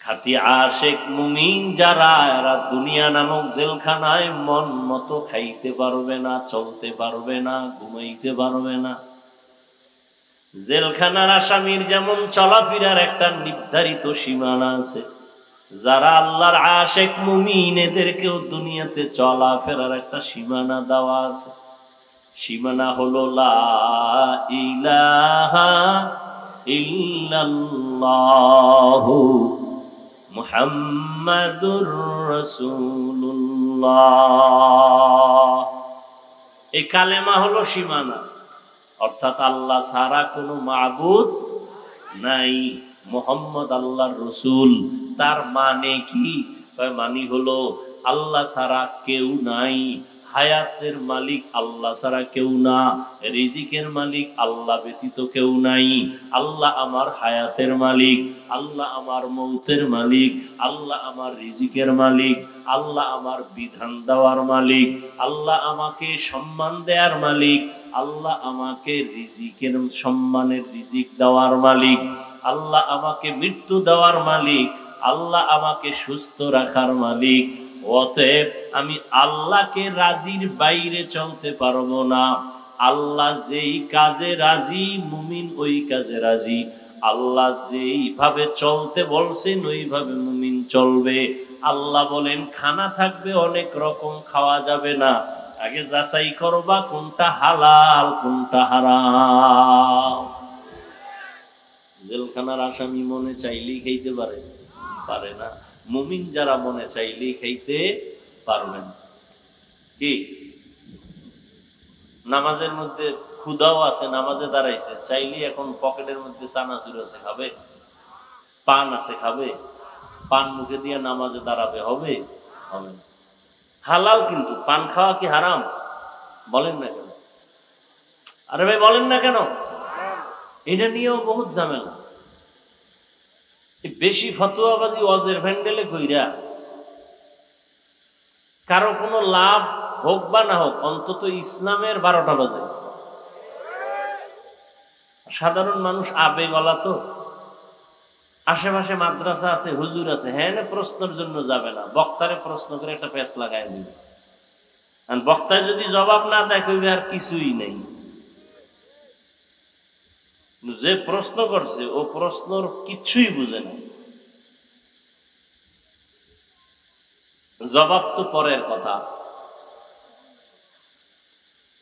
খাঁটি আশিক মুমিন যারা, এরা দুনিয়া নামক জেলখানায় মন মতো খাইতে পারবে না, চলতে পারবে না, ঘুমাইতে পারবে না। জেলখানার আসামির যেমন চলাফেরার একটা নির্ধারিত সীমানা আছে, যারা আল্লাহর আশিক মুমিন, এদেরকেও দুনিয়াতে চলাফেরার একটা সীমানা দেওয়া আছে। সীমানা হলো লা ইলাহা ইল্লাল্লাহু মুহাম্মাদুর রাসূলুল্লাহ। এই কালেমা হলো সীমানা, অর্থাৎ আল্লাহ ছাড়া কোনো মাবুদ নাই, মুহাম্মদ আল্লাহর রসুল। তার মানে কি? মানে হলো আল্লাহ ছাড়া কেউ নাই, হায়াতের মালিক আল্লাহ ছাড়া কেউ না, রিজিকের মালিক আল্লাহ ব্যতীত কেউ নাই। আল্লাহ আমার হায়াতের মালিক, আল্লাহ আমার মৌতের মালিক, আল্লাহ আমার রিজিকের মালিক, আল্লাহ আমার বিধান দেওয়ার মালিক, আল্লাহ আমাকে সম্মান দেওয়ার মালিক, আল্লাহ আমাকে রিজিকের সম্মানের রিজিক দেওয়ার মালিক, আল্লাহ আমাকে মৃত্যু দেওয়ার মালিক, আল্লাহ আমাকে সুস্থ রাখার মালিক। অতএব আমি আল্লাহকে রাজির বাইরে চলতে পারবো না। আল্লাহ যেই কাজে রাজি, মুমিন ওই কাজে রাজি। আল্লাহ যেইভাবে চলতে বলছেন ওইভাবে মুমিন চলবে। আল্লাহ বলেন খানা থাকবে অনেক রকম, খাওয়া যাবে না। আগে যাচাই করবা কোনটা হালাল কোনটা হারাম। জেলখানার আসামি মনে চাইলেই খাইতে পারে না। মুমিন যারা মনে চাইলেই খাইতে পারবে না। কি নামাজের মধ্যে ক্ষুধাও আছে, নামাজে দাঁড়াইছে, চাইলেই এখন পকেটের মধ্যে চানাচুর আছে খাবে, পান আছে খাবে, পান মুখে দিয়ে নামাজে দাঁড়াবে? হবে না। হালাল, কিন্তু পান খাওয়া কি হারাম? বলেন না কেন? আরে ভাই বলেন না কেন? এটা নিয়েও বহুত ঝামেলা। বেশি ফতোয়াবাজি ওয়াজের প্যান্ডেলে কইরা কারো কোনো লাভ হোক বা না হোক, অন্তত ইসলামের 12টা বাজাইছে। সাধারণ মানুষ আবেগওয়ালা তো, আশেপাশে মাদ্রাসা আছে, হুজুর আছে, হ্যাঁ প্রশ্নের জন্য যাবে না, বক্তারে প্রশ্ন করে একটা প্যাঁচ লাগাই দিবে। আর বক্তায় যদি জবাব না দেয় কইবে আর কিছুই নেই। যে প্রশ্ন করছে ও প্রশ্নর কিচ্ছুই বুঝে না, জবাব তো পরের কথা।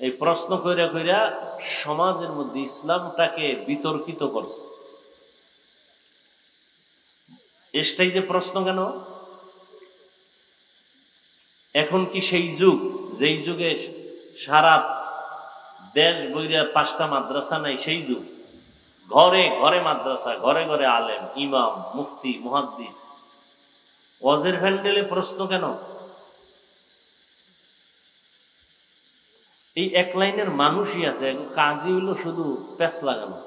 এই প্রশ্ন কইরা কইরা সমাজের মধ্যে ইসলামটাকে বিতর্কিত করছে। এটাই যে প্রশ্ন কেন? এখন কি সেই যুগ যেই যুগে সারা দেশ বইরা 5টা মাদ্রাসা নাই? সেই যুগ। ঘরে ঘরে মাদ্রাসা, ঘরে ঘরে আলেম, ইমাম, মুফতি, মুহাদ্দিস। ওয়াজের প্যান্ডেলে প্রশ্ন কেন? এই এক লাইনের মানুষই আছে, কাজই হইল শুধু প্যাঁচ লাগানো।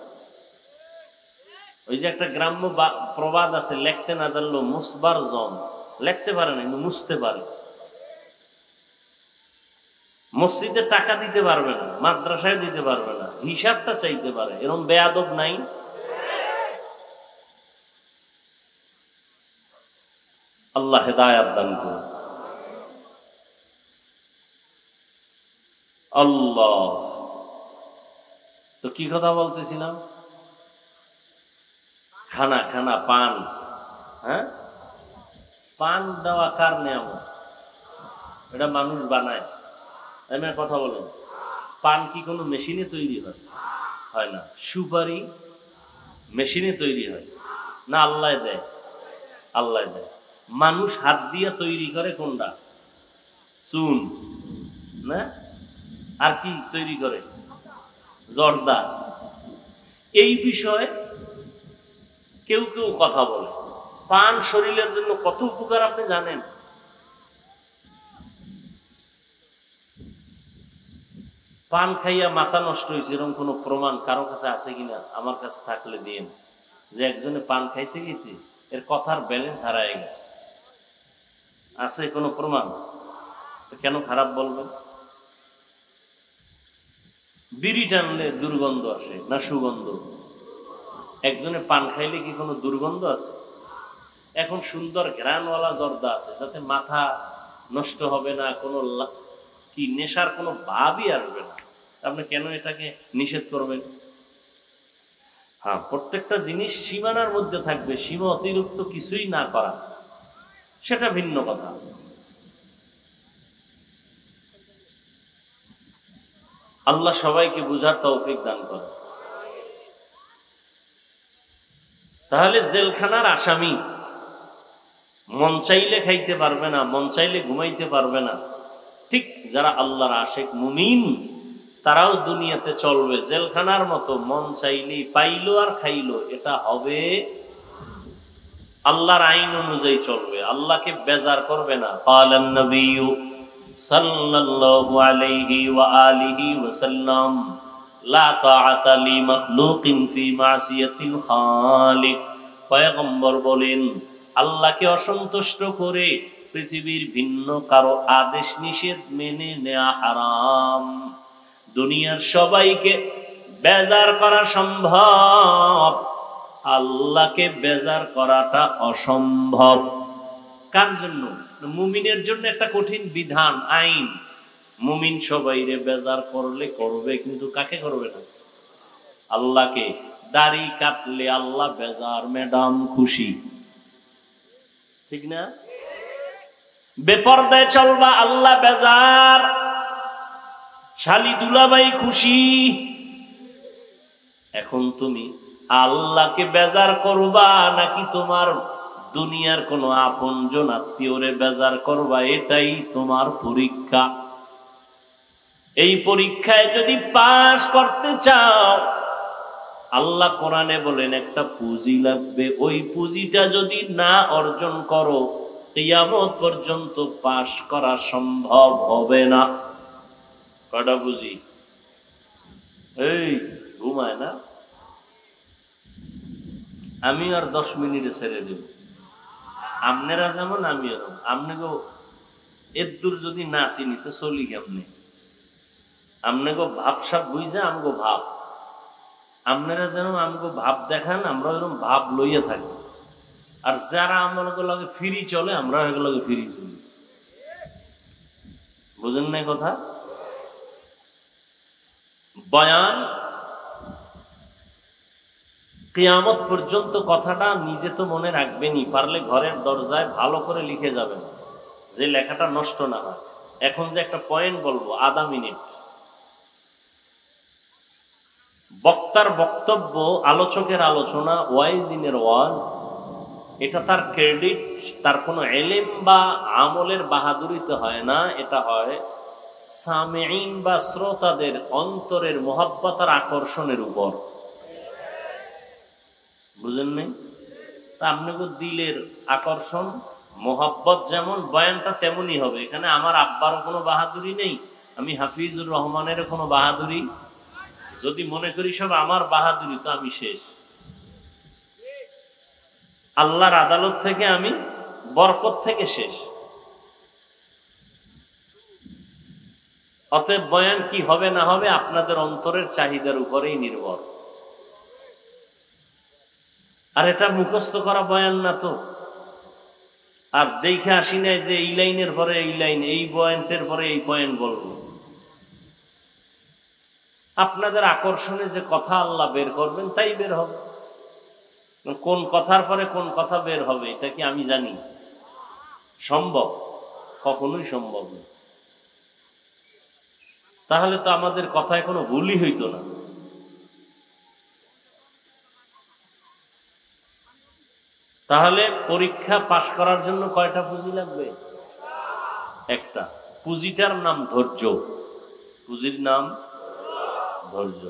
ওই যে একটা গ্রাম্য প্রবাদ আছে, লেখতে না জানলো মুসবার জম, লেখতে পারে না কিন্তু মুছতে পারে। মসজিদে টাকা দিতে পারবে না, মাদ্রাসায় দিতে পারবে না, হিসাবটা চাইতে পারে, এরকম বেয়াদব নাই? আল্লাহ হেদায়াত দান করুন। আল্লাহ, তো কি কথা বলতেছিলাম? খানা খানা পান, হ্যাঁ, পান দেওয়া কার নিয়ামত? এটা মানুষ বানায়। আমি কথা বলেন, পান কি কোনো মেশিনে তৈরি হয়? হয় না। সুপারি মেশিনে তৈরি হয় না? আল্লাহ দেয়, আল্লাহ দেয়। মানুষ হাত দিয়ে তৈরি করে কোনটা? চুন না? আর কি তৈরি করে? জর্দা। এই বিষয়ে কেউ কেউ কথা বলে। পান শরীরের জন্য কত উপকার আপনি জানেন? পান খাইয়া মাথা নষ্ট হয়েছে এরকম কোনো প্রমাণ কারো কাছে আছে কিনা? আমার কাছে থাকলে দিন, যে একজনে পান খাইতে গেতে এর কথার ব্যালেন্স হারায় গেছে। আছে কোনো প্রমাণ? তো কেন খারাপ বলবেন? বিড়ি টানলে দুর্গন্ধ আসে না সুগন্ধ? একজনে পান খাইলে কি কোনো দুর্গন্ধ আছে? এখন সুন্দর ঘ্রাণওয়ালা জর্দা আছে, যাতে মাথা নষ্ট হবে না, কোনো কি নেশার কোনো ভাবই আসবে না। আপনি কেন এটাকে নিষেধ করবেন? হ্যাঁ, প্রত্যেকটা জিনিস সীমানার মধ্যে থাকবে, সীমা অতিরিক্ত কিছুই না করা, সেটা ভিন্ন কথা। আল্লাহ সবাইকে বুঝার তৌফিক দান করে। তাহলে জেলখানার আসামি মন চাইলে খাইতে পারবে না, মন চাইলে ঘুমাইতে পারবে না। ঠিক যারা আল্লাহর আশিক মুমিন তারাও দুনিয়াতে চলবে জেলখানার মতো, মন চাইলেই পাইলো আর খাইলো, এটা হবে। আল্লাহর আইন অনুযায়ী চলবে, আল্লাহকে বেজার করবে না। ক্বালান নবিয়্যু সাল্লাল্লাহু আলাইহি ওয়া আলিহি ওয়া সাল্লাম লা তাআতা লি মাখলুকিন ফি মাসিয়াতিল খালিক। পয়গম্বর বলেন, আল্লাহকে অসন্তুষ্ট করে পৃথিবীর ভিন্ন কারো আদেশ নিষেধ মেনে নেওয়া হারাম। দুনিয়ার সবাইকে বেজার করা সম্ভব, আল্লাহকে বেজার করাটা অসম্ভব। কার জন্য? মুমিনের জন্য একটা কঠিন বিধান, আইন। মুমিন সবাইরে বেজার করলে করবে, কিন্তু কাকে করবে না? আল্লাহকে। দাড়ি কাটলে আল্লাহ বেজার, ম্যাডাম খুশি, ঠিক না? বেপরদায় চলবা, আল্লাহ বেজার, শালি দুলাভাই খুশি। এখন তুমি আল্লাহকে বেজার করবা নাকি তোমার দুনিয়ার কোনো আপনজন আত্মীয়রে বেজার করবা? এটাই তোমার পরীক্ষা। এই পরীক্ষায় যদি পাস করতে চাও, আল্লাহ কোরআনে বলেন একটা পুঁজি লাগবে। ওই পুঁজিটা যদি না অর্জন করো, কিয়ামত পর্যন্ত পাস করা সম্ভব হবে না। কটা পুঁজি? এই ঘুমায় না, আমি আর 10 মিনিটে ছেড়ে দেব। আপনারা যেমন আমি এরকম। আপনাকে এর দূর যদি না চিনি তো চলি কেমনে? আপনাকে ভাবসাব বুঝে আমগো ভাব, আপনারা যেন আমগো ভাব দেখান, আমরা এরকম ভাব লইয়া থাকি। আর যারা আমাকে লাগে ফিরি চলে, আমরা এগুলোকে ফিরি চলি। বুঝেন না কথা? বয়ান কিয়ামত পর্যন্ত কথাটা নিজে তো মনে রাখবেনই, পারলে ঘরের দরজায় ভালো করে লিখে যাবেন, যে লেখাটা নষ্ট না হয়। এখন যে একটা পয়েন্ট বলবো, আধা মিনিট। বক্তার বক্তব্য, আলোচকের আলোচনা, ওয়াইজিনের ওয়াজ, এটা তার ক্রেডিট, তার কোনো এলেম বা আমলের বাহাদুরিতে হয় না। এটা হয় সামিঈন বা শ্রোতাদের অন্তরের মোহাব্বত আর আকর্ষণের উপর। বুঝেন নাই? তা আপনাকে দিলের আকর্ষণ মোহাব্বত যেমন, বয়ানটা তেমনই হবে। এখানে আমার আব্বারও কোনো বাহাদুরি নেই, আমি হাফিজুর রহমানেরও কোনো বাহাদুরি। যদি মনে করি সব আমার বাহাদুরি, তো আমি শেষ। আল্লাহর আদালত থেকে আমি বরকত থেকে শেষ। অতএব বয়ান কি হবে না হবে আপনাদের অন্তরের চাহিদার উপরেই নির্ভর। আর এটা মুখস্থ করা বয়ান না তো, আর দেখে আসি নাই যে এই লাইনের পরে এই লাইন, এই পয়েন্টের পরে এই পয়েন্ট বলবো। আপনাদের আকর্ষণে যে কথা আল্লাহ বের করবেন তাই বের হবে। কোন কথার পরে কোন কথা বের হবে এটা কি আমি জানি? সম্ভব? কখনোই সম্ভব না। তাহলে তো আমাদের কথায় কোনো ভুলই হইতো না। তাহলে পরীক্ষা পাশ করার জন্য কয়টা পুঁজি লাগবে? একটা। পুঁজিটার নাম ধৈর্য। পুঁজির নাম ধৈর্য।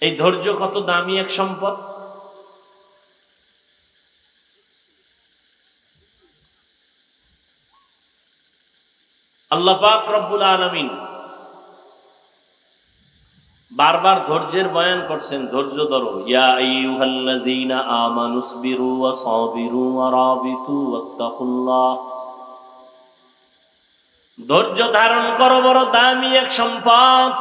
এই ধৈর্য কত দামি এক সম্পদ! আল্লাহ পাক রব্বুল আলামিন বারবার ধৈর্যের বয়ান করছেন, ধৈর্য ধরো। ইয়া আইয়ুহাল্লাযীনা আমানুসবিরু ওয়া সাবিরু ওয়া রাবিতু ওয়াত্তাকুল্লাহ। ধৈর্য ধারণ করো, বড় দামি এক সম্পদ।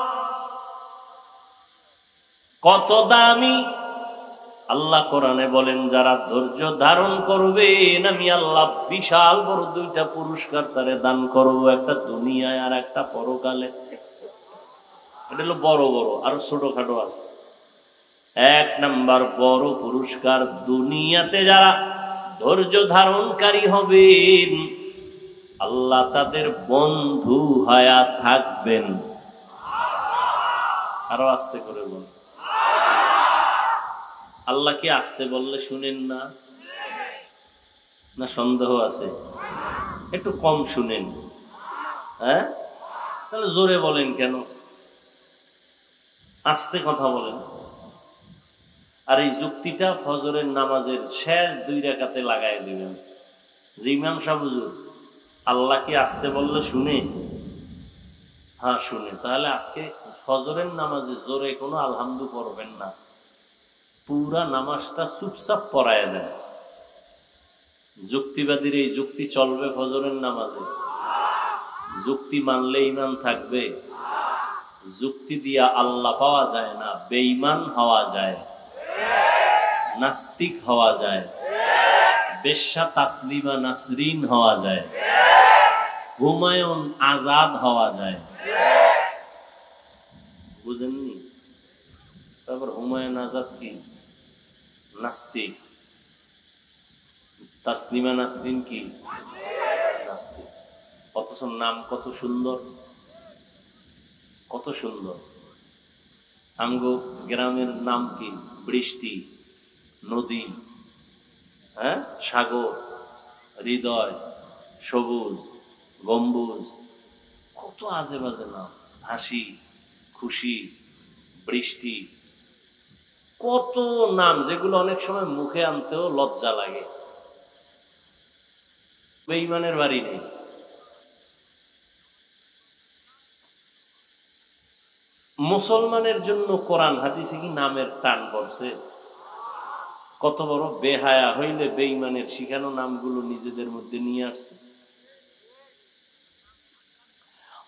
কত দামি! আল্লাহ কোরআনে বলেন, যারা ধৈর্য ধারণ করবেন আমি আল্লাহ বিশাল বড় দুইটা পুরস্কার তারে দান করব, একটা দুনিয়ায় আর একটা পরকালে। এটা হলো বড় বড়, আর ছোটখাটো আছে। এক নাম্বার বড় পুরস্কার, দুনিয়াতে যারা ধৈর্য ধারণকারী হবেন আল্লাহ তাদের বন্ধু হয়ে থাকবেন। আরো আস্তে করে বল। আল্লাহ কি আসতে বললে শুনেন না? না সন্দেহ আছে? একটু কম শুনেন। হ্যাঁ, তাহলে জোরে বলেন কেন? আস্তে কথা বলেন। আর এই যুক্তিটা ফজরের নামাজের শেষ 2 রাকাতে লাগাই দিবেন যে ইমাম সাহেব হুজুর আল্লাহ কি আসতে বললে শুনে? হ্যাঁ শুনে। তাহলে আজকে ফজরের নামাজে জোরে কোনো আলহামদু করবেন না, পুরা নামাজটা চুপচাপ পড়ায় দেন। যুক্তিবাদীর এই যুক্তি চলবে ফজরের নামাজে? যুক্তি মানলে ঈমান থাকবে? যুক্তি দিয়া আল্লাহ পাওয়া যায় না, বেঈমান হওয়া যায়, নাস্তিক হওয়া যায়, বেশ্যা তাসলিমা নাসরিন হওয়া যায়, হুমায়ুন আজাদ হওয়া যায়। বুঝেননি? তারপর হুমায়ুন আজাদ কি? নাস্তিক। তাসলিমা নাসরিন কি? নাস্তিক। অথচ নাম কত সুন্দর, কত সুন্দর। আমগো গ্রামের নাম কি? বৃষ্টি, নদী, হ্যাঁ, সাগর, হৃদয়, সবুজ, গম্বুজ, কত আজে বাজে নাম। হাসি, খুশি, বৃষ্টি, কত নাম যেগুলো অনেক সময় মুখে আনতেও লজ্জা লাগে। বেঈমানের বাড়ি নেই। মুসলমানের জন্য কোরআন হাদিসে কি নামের টান পড়ছে? কত বড় বেহায়া হইলে বেঈমানের শিখানো নামগুলো নিজেদের মধ্যে নিয়ে আসছে।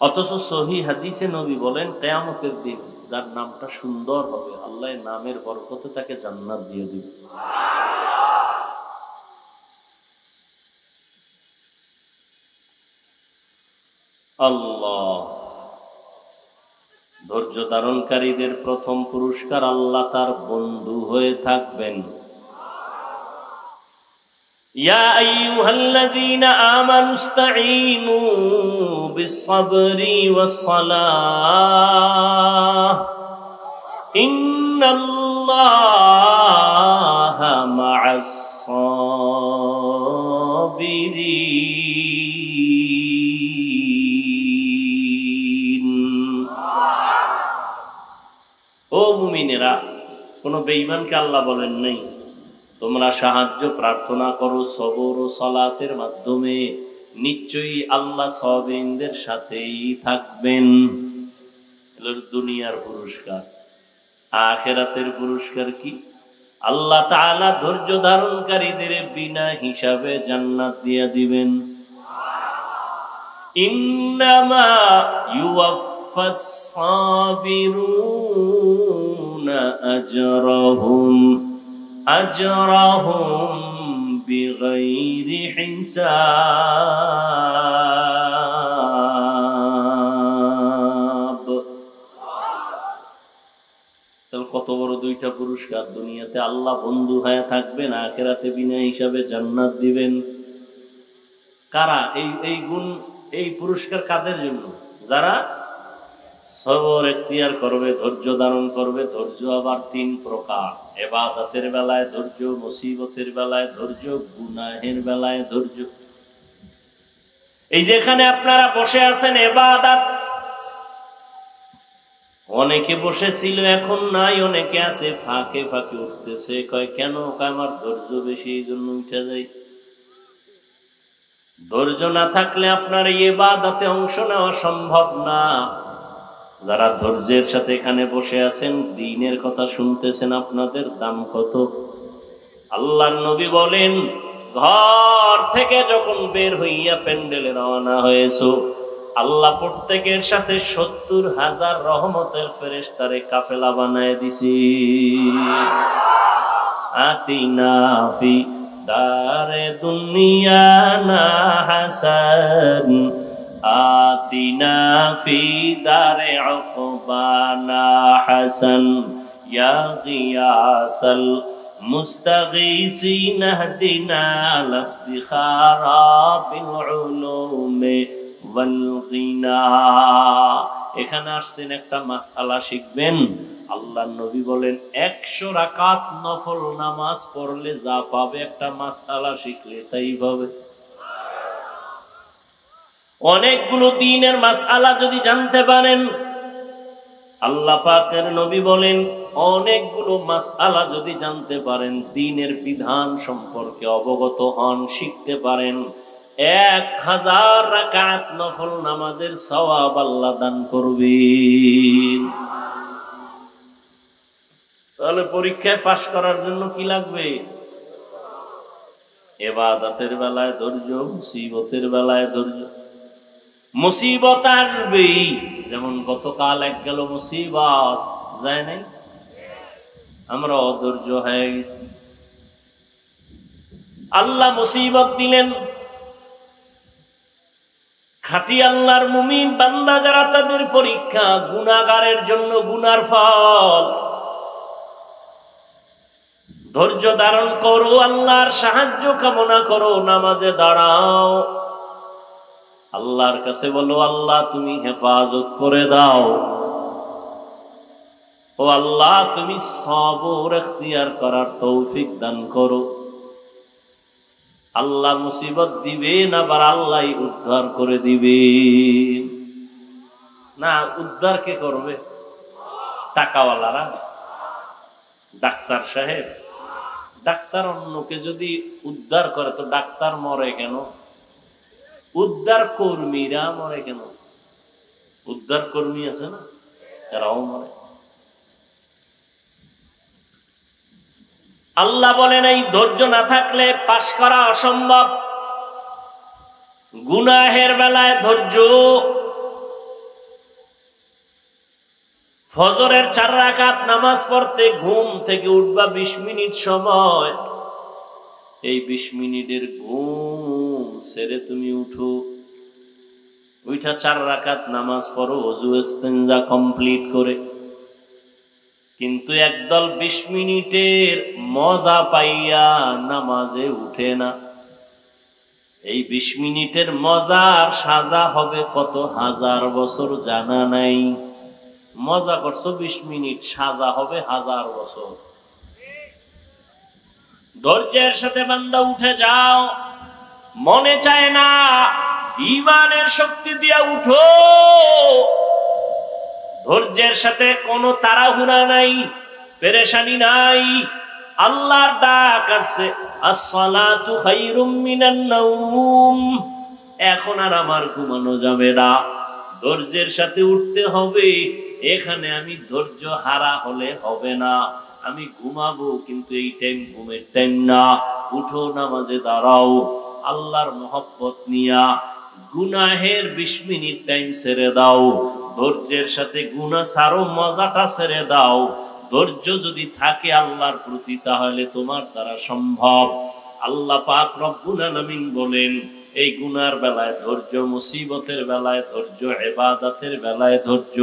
অথচ সহিহ হাদিসে নবী বলেন, কিয়ামতের দিন যার নামটা সুন্দর হবে আল্লাহ নামের বরকতে তাকে জান্নাত দিয়ে দিবে। আল্লাহ। ধৈর্য ধারণকারীদের প্রথম পুরস্কার আল্লাহ তার বন্ধু হয়ে থাকবেন। ইয়া আইয়ুহাল্লাযীনা আমানুস্তাঈনু বিস-সাবরি ওয়াস-সালাহ ইন্নাল্লাহা মা'আস-সাবিরিন। ও মুমিনেরা, কোন বেঈমানকে আল্লাহ বলেন নাই তোমরা সাহায্য প্রার্থনা করো সবর ও সালাতের মাধ্যমে, নিশ্চয়ই আল্লাহ সাবিরিনদের সাথেই থাকবেন। দুনিয়ার পুরস্কার। আখিরাতের পুরস্কার কি? আল্লাহ তাআলা ধৈর্য ধারণকারীদের বিনা হিসাবে জান্নাত দিয়ে দিবেন। ইন্নামা ইউওয়াফাস সাবিরুনা আজরাহুম বিগাইরি হিসাব। কত বড় দুইটা পুরস্কার! দুনিয়াতে আল্লাহ বন্ধু হয়ে থাকবেন, আখিরাতে বিনা হিসাবে জান্নাত দিবেন। কারা এই গুণ, এই পুরস্কার কাদের জন্য? যারা সবর এখতিয়ার করবে, ধৈর্য ধারণ করবে। ধৈর্য আবার তিন প্রকার: ইবাদতের বেলায় ধৈর্য, মুসিবতের বেলায় ধৈর্য, গুনাহের বেলায় ধৈর্য। এই যেখানে আপনারা বসে আছেন, ইবাদত। অনেকে বসেছিল, এখন নাই। অনেকে আছে ফাঁকে ফাঁকে উঠতেছে, কয় কেন? আমার ধৈর্য বেশি, এই জন্য উঠে যাই। ধৈর্য না থাকলে আপনার ইবাদতে অংশ নেওয়া সম্ভব না। যারা ধৈর্যের সাথে এখানে বসে আছেন, দ্বীনের কথা শুনতেছেন, আপনাদের দাম কত? আল্লাহর নবী বলেন, ঘর থেকে যখন বের হইয়া প্যান্ডেলে রওনা হয়েছো, আল্লাহ প্রত্যেকের সাথে ৭০,০০০ রহমতের ফেরেশতারে কাফেলা বানায় দিছি। আতিনা ফি দারে দুনিয়া না হাসান, আতিনা ফি দারে উকবানা হাসান, ইয়া গিয়াসাল মুস্তাগীসিন ইহদিনা লাফতিখারা বিল উলুমি ওয়াল গিনা। এখানে আসছেন একটা মাসআলা শিখবেন। আল্লাহর নবী বলেন, ১০০ রাকাত নফল নামাজ পড়লে যা পাবে, একটা মাসআলা শিখলে তাই পাবে। অনেকগুলো দ্বীনের মাসআলা যদি জানতে পারেন, আল্লাহ পাকের নবী বলেন, অনেকগুলো মাসআলা যদি জানতে পারেন, দ্বীনের বিধান সম্পর্কে অবগত হন, শিখতে পারেন, ১০০০ রাকাত নফল নামাজের সওয়াব আল্লাহ দান করবেন। তাহলে পরীক্ষায় পাশ করার জন্য কি লাগবে? ইবাদতের বেলায় ধৈর্য, মুসিবতের বেলায় ধৈর্য। মুসিবত আসবেই, যেমন গতকাল এক গেল মুসিবত, যায় নাই? আমরা অধৈর্য হয়ে গেছি। আল্লাহ মুসিবত দিলেন। খাঁটি আল্লাহর মুমিন বান্দা যারা, তাদের পরীক্ষা গুনাহগারের জন্য গুনার ফল। ধৈর্য ধারণ করো, আল্লাহর সাহায্য কামনা করো, নামাজে দাঁড়াও, আল্লাহর কাছে বলো, আল্লাহ তুমি হেফাজত করে দাও। ও আল্লাহ, তুমি সবর এখতিয়ার করার তৌফিক দান করো। আল্লাহ মুসিবত দিবেন, আবার আল্লাহ উদ্ধার করে দিবেন। না, উদ্ধার কে করবে? টাকাওয়ালারা, ডাক্তার সাহেব। ডাক্তার অন্যকে যদি উদ্ধার করে, তো ডাক্তার মরে কেন? উদ্ধার কর্মীরা মরে কেন? উদ্ধার কর্মী আছে না, এরাও মরে। আল্লাহ বলেন, এই ধৈর্য না থাকলে পাশ করা অসম্ভব। গুনাহের বেলায় ধৈর্য। ফজরের ৪ রাকাত নামাজ পড়তে ঘুম থেকে উঠবা ২০ মিনিট সময়। এই ২০ মিনিটের ঘুম ছেড়ে তুমি উঠো, উঠা ৪ রাকাত নামাজ পড়ো, ওযু ইস্তেনজা কমপ্লিট করে। কিন্তু একদল ২০ মিনিটের মজা পাইয়া নামাজে উঠে না। এই ২০ মিনিটের মজার সাজা হবে কত হাজার বছর জানা নাই। মজা করছো ২০ মিনিট, সাজা হবে ১০০০ বছর। ধৈর্যের সাথে বান্দা উঠে যাও। মনে চায় না, ঈমানের শক্তি দিয়া উঠো। ধৈর্যের সাথে কোনো তাড়াহুড়া নাই, পেরেশানি নাই। আল্লাহর ডাক আসছে, আস-সালাতু খায়রুম মিনান নাওম। এখন আর আমার ঘুমানো যাবে না, ধৈর্যের সাথে উঠতে হবে। এখানে আমি ধৈর্য হারা হলে হবে না। আমি ঘুমাবো, কিন্তু এই টাইম ঘুমের টাইম না, উঠো নামাজে দাঁড়াও, আল্লাহর মহব্বত নিয়া গুনাহের 20 মিনিট টাইম ছেড়ে দাও, ধৈর্যের সাথে গুনাহ ছাড়ো, মজাটা ছেড়ে দাও। ধৈর্য যদি থাকে আল্লাহর প্রতি, তাহলে তোমার দ্বারা সম্ভব। আল্লাহ পাক রব্বুল আলামিন বলেন, এই গুনার বেলায় ধৈর্য, মুসিবতের বেলায় ধৈর্য, ইবাদতের বেলায় ধৈর্য।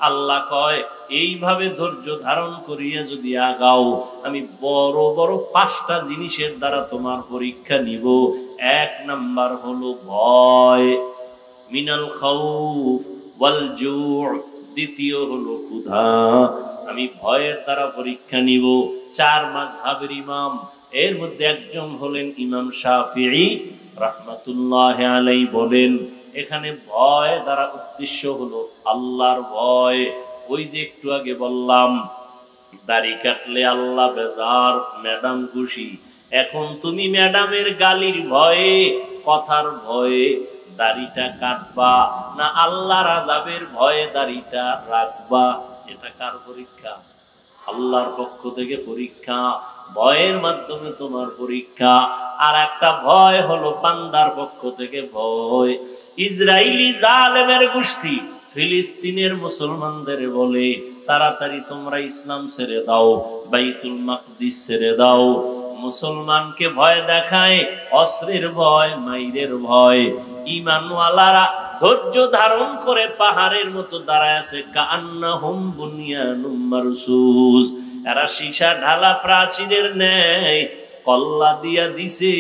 আল্লাহ কয়, এইভাবে ধৈর্য ধারণ করিয়া যদি আগাও, আমি বড় বড় 5টা জিনিসের দ্বারা তোমার পরীক্ষা নিব। 1 নাম্বার হলো ভয়, মিনাল খাউফ ওয়াল জু'। দ্বিতীয় হলো ক্ষুধা, আমি ভয়ের দ্বারা পরীক্ষা নিব। 4 মাযহাবের ইমাম, এর মধ্যে একজন হলেন ইমাম শাফিঈ রাহমাতুল্লাহি আলাইহি, বলেন এখানে ভয় দ্বারা উদ্দেশ্য হলো আল্লাহর ভয়। ওই যে একটু আগে বললাম, দাড়ি কাটলে আল্লাহ বেজার, ম্যাডাম খুশি। এখন তুমি ম্যাডামের গালির ভয়ে, কথার ভয়ে দাড়িটা কাটবা না আল্লাহর আযাবের ভয়ে দাড়িটা রাখবা? এটা কার পরীক্ষা? আল্লাহর পক্ষ থেকে পরীক্ষা। ভয়ের মাধ্যমে তোমার পরীক্ষা। আর একটা ভয় হলো বান্দার পক্ষ থেকে ভয়। ইসরাইলি জালেমের গোষ্ঠী ফিলিস্তিনের মুসলমানদের বলে, তাড়াতাড়ি তোমরা ইসলাম ছেড়ে দাও, বাইতুল মাকদিস ছেড়ে দাও। মুসলমানকে ভয় দেখায়, অস্ত্রের ভয়, মাইরের ভয়। ঈমানওয়ালারা ধৈর্য ধারণ করে পাহাড়ের মতো দাঁড়ায় আছে, কান্নাহুম বুনিয়ানুম মারসুস। এরা সীসা ঢালা প্রাচীরের ন্যায় কল্লা দিয়া দিছে,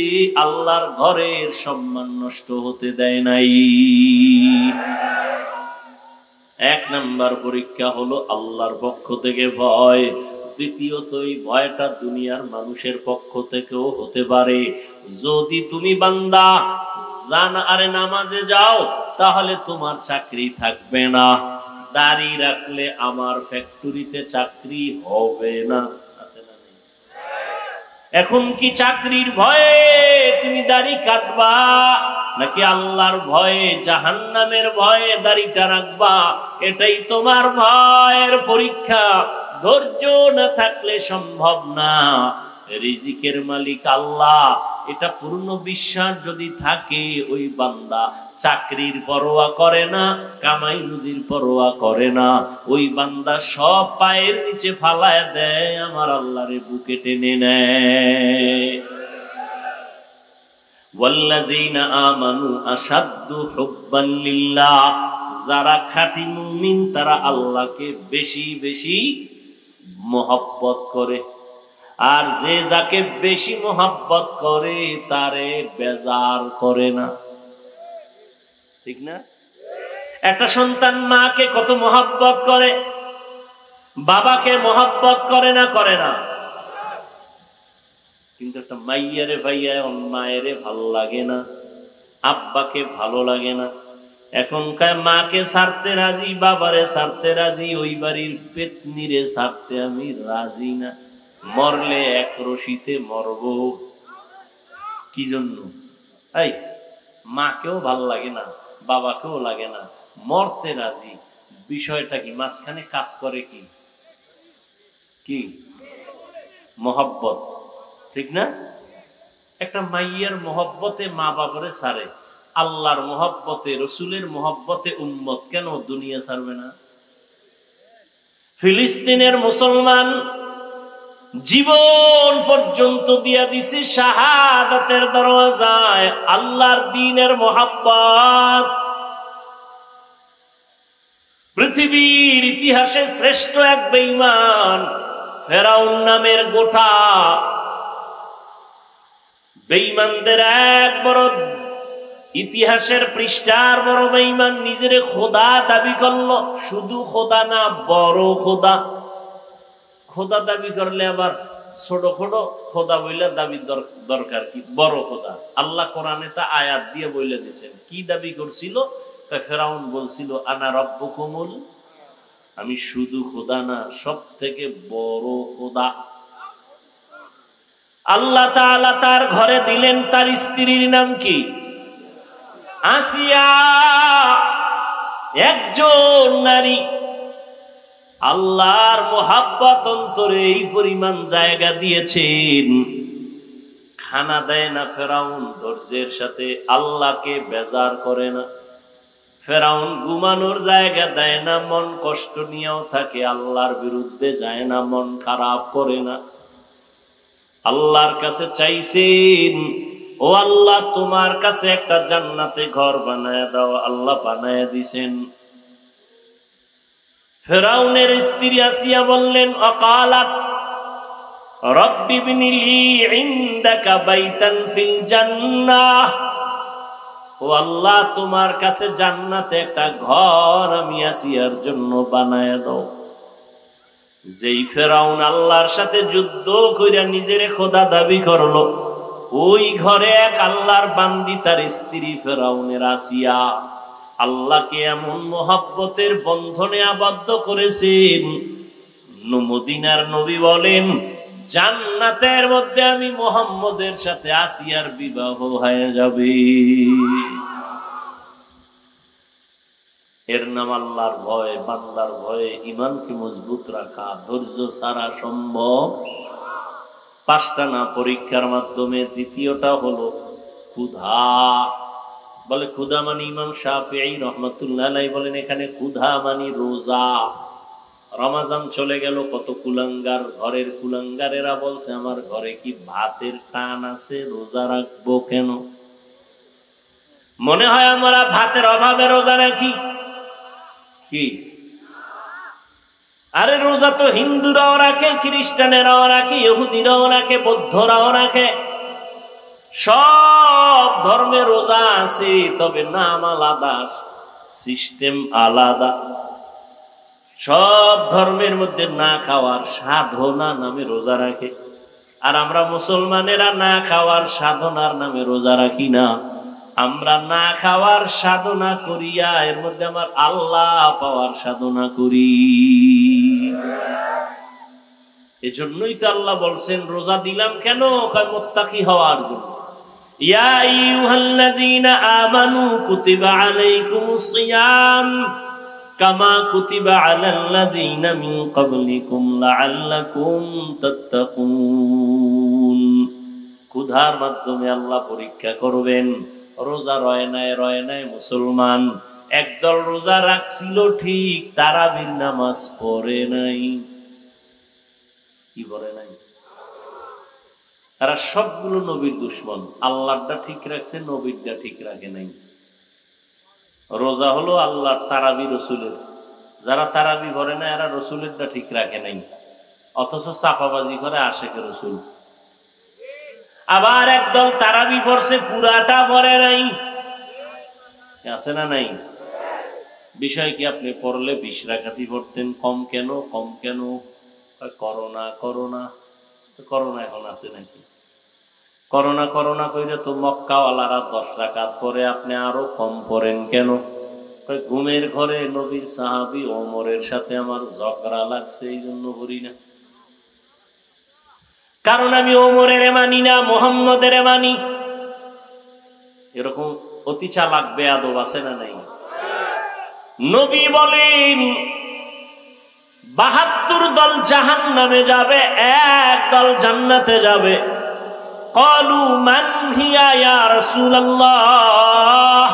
আল্লাহর ঘরের সম্মান নষ্ট হতে দেয় নাই। 1 নাম্বার পরীক্ষা হলো আল্লাহর পক্ষ থেকে ভয়। দ্বিতীয়ত, এই ভয়টা দুনিয়ার মানুষের পক্ষ থেকেও হতে পারে। যদি তুমি বান্দা আরে নামাজে যাও, তাহলে তোমার চাকরি থাকবে না। দাড়ি রাখলে আমার ফ্যাক্টরিতে চাকরি হবে না, আছে না? এখন কি চাকরির ভয়ে তুমি দাড়ি কাটবা, নাকি আল্লাহর ভয়ে, জাহান্নামের ভয়ে দাড়িটা রাখবা? এটাই তোমার ভয়ের পরীক্ষা। ধৈর্য না থাকলে সম্ভব না। রিজিকের মালিক আল্লাহ, এটা পূর্ণ বিশ্বাস যদি থাকে, ওই বান্দা চাকরির পরোয়া করে না, কামাই রুজির পরোয়া করে না। ওই বান্দা সব পায়ের নিচে ফালায় দেয়, আমার আল্লাহরে বুকে টেনে নেয়। ওয়াল্লাযীনা আমানু আশাদ্দু হুব্বান লিল্লাহ। যারা খাঁটি মুমিন, তারা আল্লাহকে বেশি বেশি মোহাব্বত করে। আর যে যাকে বেশি মোহাব্বত করে, তারে বেজার করে না। ঠিক না? একটা সন্তান মাকে কত মোহাব্বত করে, বাবাকে মোহাব্বত করে না? করে না? কিন্তু একটা মাইয়ারে ভাইয়া মায়েরে ভালো লাগে না, আব্বাকে ভালো লাগে না। এখনকার মাকে ছাড়তে রাজি, বাবারে ছাড়তে রাজি, ওই বাড়ির পেতনিরে ছাড়তে আমি রাজি না। মরলে এক রশিতে মরব। কি জন্য? এই মাকেও ভাল লাগে না, বাবাকেও লাগে না, মরতে রাজি। বিষয়টা কি? মাঝখানে কাজ করে কি? কি? মোহাব্বত। ঠিক না? একটা মাইয়ার মোহব্বতে মা বাবারে ছাড়ে, আল্লাহর মোহব্বতে, রসুলের মোহব্বতে উম্মত কেন দুনিয়া ছাড়বে না? ফিলিস্তিনের মুসলমান জীবন পর্যন্ত দিয়া দিছে শাহাদাতের দরওয়াজায়, আল্লাহর দ্বীনের মোহাব্বত। পৃথিবীর ইতিহাসে শ্রেষ্ঠ এক বেঈমান ফেরাউন নামের গোটা বেঈমানদের এক বড় ইতিহাসের পৃষ্ঠার বড় বেঈমান নিজের খোদা দাবি করলো। শুধু খোদা না, বড় খোদা। খোদা দাবি করলে আবার ছোট ছোট খোদা বইলে দাবি দরকার কি? বড় খোদা। আল্লাহ কোরআনে তা আয়াত দিয়ে বলে দিয়েছেন। কি দাবি করছিল? ফেরাউন বলছিল, আনা রব্বুকুমুল, আমি শুধু খোদা না, সব থেকে বড় খোদা। আল্লাহ তাআলা তার ঘরে দিলেন, তার স্ত্রীর নাম কি? আসিয়া। একজন নারী আল্লাহর মোহাব্বত অন্তরে এই পরিমাণ জায়গা দিয়েছেন, খানা দেয় না ফেরাউন ধৈর্যের সাথে, আল্লাহকে বেজার করে না। ফেরাউন ঘুমানোর জায়গা দেয় না, মন কষ্ট নিয়েও থাকে, আল্লাহর বিরুদ্ধে যায় না, মন খারাপ করে না। আল্লাহর কাছে চাইছেন, ও আল্লাহ তোমার কাছে একটা জান্নাতে ঘর বানায় দাও, আল্লাহ বানায় দিছেন। ফেরাউনের স্ত্রী আসিয়া বললেন, অকালাত রব্বি ইবনি লি ইনদাকা বাইতান ফিল জান্নাহ, ও আল্লাহ তোমার কাছে জান্নাতে একটা ঘর আমি আসিয়ার জন্য বানায় দাও। যেই ফেরাউন আল্লাহর সাথে যুদ্ধ কইরা নিজের খোদা দাবি করলো, ওই ঘরে এক আল্লাহর বান্দি তার স্ত্রী ফেরাউনের আসিয়া আল্লাহকে এমন মোহাব্বতের বন্ধনে আবদ্ধ করেছেন, মদিনার নবী বলেন জান্নাতের মধ্যে আমি মুহাম্মদের সাথে আসিয়ার বিবাহ হয়ে যাবে। এর নাম আল্লাহর ভয়, বান্দার ভয়ে ঈমানকে মজবুত রাখা। ধৈর্য ছাড়া সম্ভব 5টা না পরীক্ষার মাধ্যমে। দ্বিতীয়টা হলো ক্ষুধা। বলে ক্ষুধা মানে ইমাম শাফিঈ রহমাতুল্লাহ আলাইহি বলেন এখানে ক্ষুধা মানে রোজা। রমজান চলে গেল, কত কুলাঙ্গার, ঘরের কুলাঙ্গারেরা বলছে আমার ঘরে কি ভাতের টান আছে, রোজা রাখবো কেন? মনে হয় আমরা ভাতের অভাবে রোজা রাখি কি? আরে রোজা তো হিন্দুরাও রাখে, খ্রিস্টানেরাও রাখে, ইহুদিরাও রাখে, বৌদ্ধরাও রাখে, সব ধর্মে রোজা আছে, তবে নাম আলাদা, সিস্টেম আলাদা। সব ধর্মের মধ্যে না খাওয়ার সাধনা নামে রোজা রাখে, আর আমরা মুসলমানেরা না খাওয়ার সাধনার নামে রোজা রাখি না। আমরা না খাওয়ার সাধনা করিয়া এর মধ্যে আমার আল্লাহ পাওয়ার সাধনা করি। এজন্যই তো আল্লাহ বলছেন রোজা দিলাম কেন? মুত্তাকি হওয়ার জন্য। ইয়া আইয়ুহাল্লাযীনা আমানু কুতিবা আলাইকুমুস সিয়াম কামা কুতিবা আলাল্লাযীনা মিন ক্বাবলিকুম লাআল্লাকুম তাত্তাকুন। ক্ষুধার মাধ্যমে আল্লাহ পরীক্ষা করবেন। রোজা রয় নাই মুসলমান। একদল রোজা রাখছিল ঠিক, তারাবির নামাজ পড়ে নাই। কি পড়ে নাই? তারা সবগুলো নবীর দুশ্মন। আল্লাহটা ঠিক রাখছে, নবীরটা ঠিক রাখে নাই। রোজা হলো আল্লাহর, তারাবি রসুলের। যারা তারাবি পড়ে না এরা রসুলেরটা ঠিক রাখে নাই, অথচ চাপাবাজি করে আশেকে রসুল। আবার একদল তারাবি পড়ছে, পুরাটা পড়ে নাই। আছে না নাই? বিষয় কি আপনি পড়লে 20 রাকাতই পড়তেন, কম কেন? করোনা এখন আছে নাকি? করোনা কইলে তো মক্কাওয়ালারা 10 রাকাত পড়ে, আপনি আরো কম পড়েন কেন? ঘুমের ঘরে নবীর সাহাবী ওমরের সাথে আমার ঝগড়া লাগছে, এই জন্য করি না। কারণ আমি ওমরের মানি না, মুহাম্মদের মানি। এরকম অতি চালাক বেয়াদব আছে না নাই? নবী বলেন 72 দল জাহান্নামে যাবে, এক দল জান্নাতে যাবে। ক্বালু মান হিয়া ইয়া রাসূলুল্লাহ,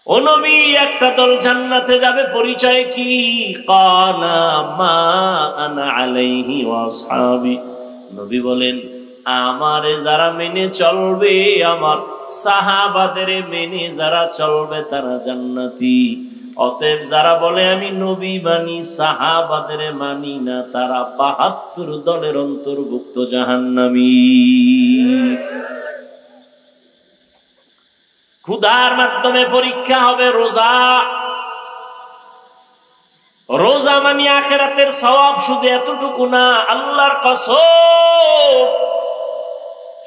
ও নবী একটা দল জান্নাতে যাবে, পরিচয় কি? ক্বালা মা আনা আলাইহি ওয়া আসহাবি। নবী বলেন আমারে যারা মেনে চলবে, আমার সাহাবাদের মেনে যারা চলবে তারা জান্নাতি। অতএব যারা বলে আমি নবী মানি, সাহাবাদের মানি না, তারা 72 দলের অন্তর্ভুক্ত জাহান্নামী। ক্ষুধার মাধ্যমে পরীক্ষা হবে রোজা মানে আখিরাতের সওয়াব শুধু এতটুকু না, আল্লাহর কসম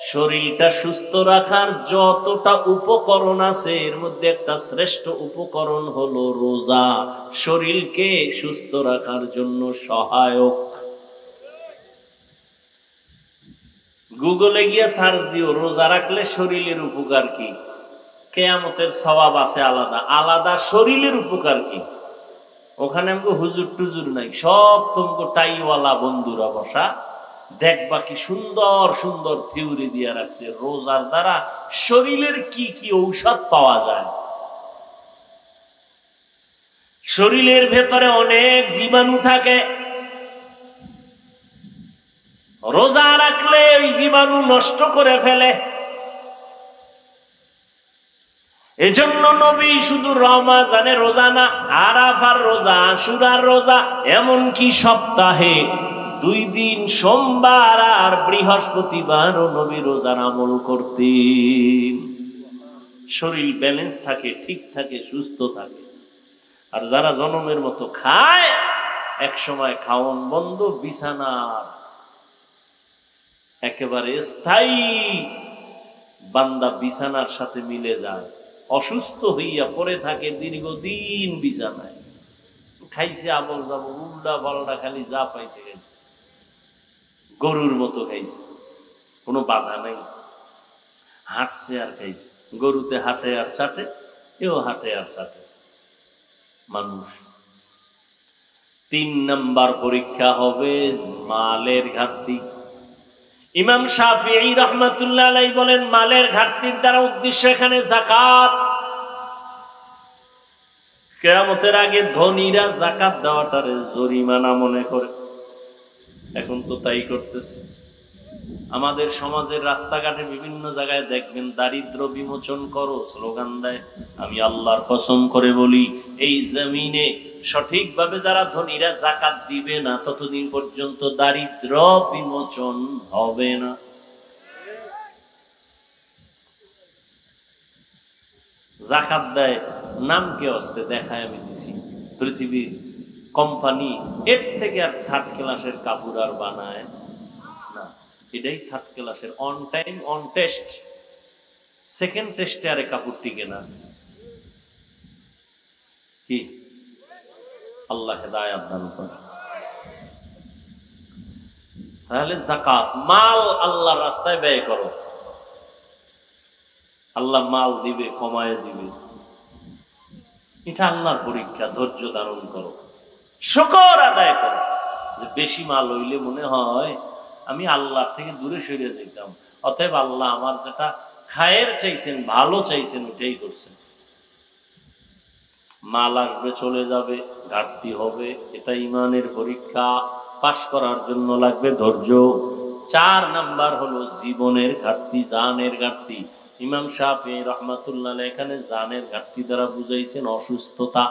শরীরটা সুস্থ রাখার যতটা উপকরণ আছে এর মধ্যে একটা শ্রেষ্ঠ উপকরণ হলো রোজা। শরীরকে সুস্থ রাখার জন্য সহায়ক। গুগলে গিয়ে সার্চ দিও রোজা রাখলে শরীরের উপকার কি, কিয়ামতের সওয়াব আছে আলাদা, শরীরের উপকার কি। ওখানে আমাকে হুজুর টুজুর নাই, সব তোমাকে টাইওয়ালা বন্ধুরা বসা। দেখবা কি সুন্দর সুন্দর থিওরি দিয়ে রাখছে, রোজার দ্বারা শরীরের কি কি ঔষধ পাওয়া যায়। শরীরের ভেতরে অনেক জীবাণু থাকে, রোজা রাখলে ওই জীবাণু নষ্ট করে ফেলে। এজন্য নবী শুধু রমজানে রোজা না, আরাফার রোজা, আশুরার রোজা, এমনকি সপ্তাহে 2 দিন সোমবার আর বৃহস্পতিবারও নবী রোজার আমল করতেন। শরীর ব্যালেন্স থাকে, ঠিক থাকে, সুস্থ থাকে। আর যারা জনমের মতো খায়, এক সময় খাওয়ান বন্ধ, বিছানার একেবারে স্থায়ী বান্দা বিছানার সাথে মিলে যায়, অসুস্থ হইয়া পড়ে থাকে দীর্ঘদিন বিছানায়। খাইছে আবল যাবো, উল্টা পাল্টা, খালি যা পাইছে খাইছে, গরুর মতো খাইছে, কোনো বাধা নেই। হাঁটছে আর খাইছে, গরুতে হাঁটে আর চাটে, এও হাঁটে আর চাটে মানুষ। 3 নাম্বার পরীক্ষা হবে মালের ঘাটতি। ইমাম শাফিঈ রাহমাতুল্লাহ আলাইহি বলেন, মালের ঘাটতির দ্বারা উদ্দেশ্য এখানে যাকাত। কিয়ামতের আগে ধনীরা যাকাত দেওয়াটারে জরিমানা মনে করে, এখন তো তাই করতেছে। আমাদের সমাজের রাস্তাঘাটে বিভিন্ন জায়গায় দেখবেন দারিদ্র বিমোচন করো স্লোগান দেয়। আমি আল্লাহর কসম করে বলি, এই জমিনে সঠিকভাবে যারা ধনীরা যাকাত দিবে না, ততদিন পর্যন্ত দারিদ্র বিমোচন হবে না। যাকাত দেয় নামকে অস্তে দেখায়, আমি দিছি পৃথিবীর কোম্পানি এর থেকে আর 3rd ক্লাসের কাপড় আর বানায় না, এটাই 3rd ক্লাসের। On time, on test, 2nd টেস্টে আরে কাপড় টিকে না। কি আল্লাহ হেদায়েত দান করে। তাহলে যাকাত, মাল আল্লাহর রাস্তায় ব্যয় করো, আল্লাহ মাল দিবে, কমায় দিবে, এটা আল্লাহর পরীক্ষা। ধৈর্য ধারণ করো, শুকর আদায় করো। যে বেশি মাল হইলে মনে হয় আমি আল্লাহর থেকে দূরে সরে যাইতাম, অতএব আল্লাহ আমার যেটা খায়ের চাইছেন, ভালো চাইছেন, ওটাই করছেন। মাল আসবে, চলে যাবে, ঘাটতি হবে, এটা ইমানের পরীক্ষা। পাশ করার জন্য লাগবে ধৈর্য। 4 নাম্বার হলো জীবনের ঘাটতি, জানের ঘাটতি। ইমাম শাফিঈ রাহমাতুল্লাহ আলাইহি এখানে জানের ঘাটতি দ্বারা বুঝাইছেন অসুস্থতা।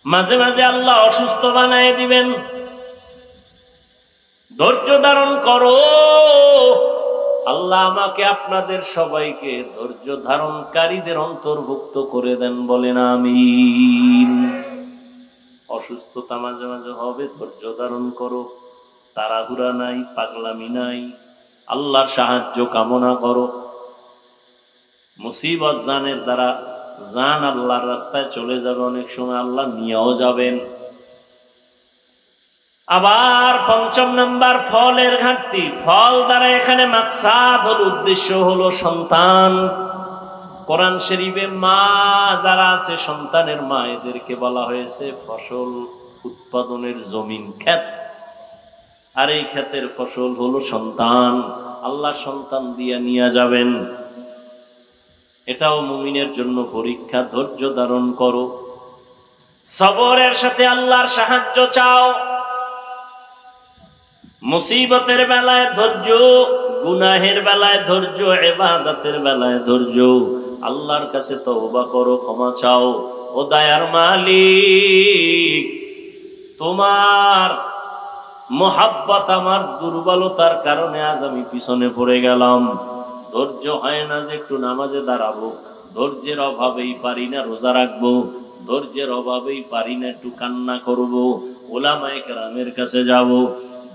মাঝে মাঝে আল্লাহ অসুস্থ বানায় দিবেন, ধৈর্য ধারণ করো। আল্লাহ আমাকে আপনাদের সবাইকে ধৈর্য ধারণকারীদের অন্তর্ভুক্ত করে দেন, বলেন আমিন। অসুস্থতা মাঝে মাঝে হবে, ধৈর্য ধারণ করো, তাড়াহুড়া নাই, পাগলামি নাই, আল্লাহর সাহায্য কামনা করো। মুসিবত জানের দ্বারা, জান আল্লাহর রাস্তায় চলে যাবে, অনেক সময় আল্লাহ নিয়েও যাবেন। আবার 5 নাম্বার ফলের ঘাটতি। ফল দ্বারা এখানে মাকসাদ হলো, উদ্দেশ্য হলো সন্তান। কোরআন শরীফে মা যারা আছে, সন্তানের মা, এদেরকে বলা হয়েছে ফসল উৎপাদনের জমিন, ক্ষেত। আর এই ক্ষেতের ফসল হলো সন্তান। আল্লাহ সন্তান দিয়ে নিয়ে যাবেন, এটাও মুমিনের জন্য পরীক্ষা। ধৈর্য ধারণ করো, সবরের সাথে আল্লাহর সাহায্য চাও। মুসিবতের বেলায় ধৈর্য, গুনাহের বেলায় ধৈর্য, ইবাদতের বেলায় ধৈর্য। আল্লাহর কাছে তওবা করো, ক্ষমা চাও। ও দয়ার মালিক, তোমার মোহাব্বত আমার দুর্বলতার কারণে আজ আমি পিছনে পড়ে গেলাম। ধৈর্য হয় না যে একটু নামাজে দাঁড়াবো, ধৈর্যের অভাবেই পারি না রোজা রাখবো, ধৈর্যের অভাবেই পারি না একটু কান্না করবো, ওলামায়ে কেরামের কাছে যাব।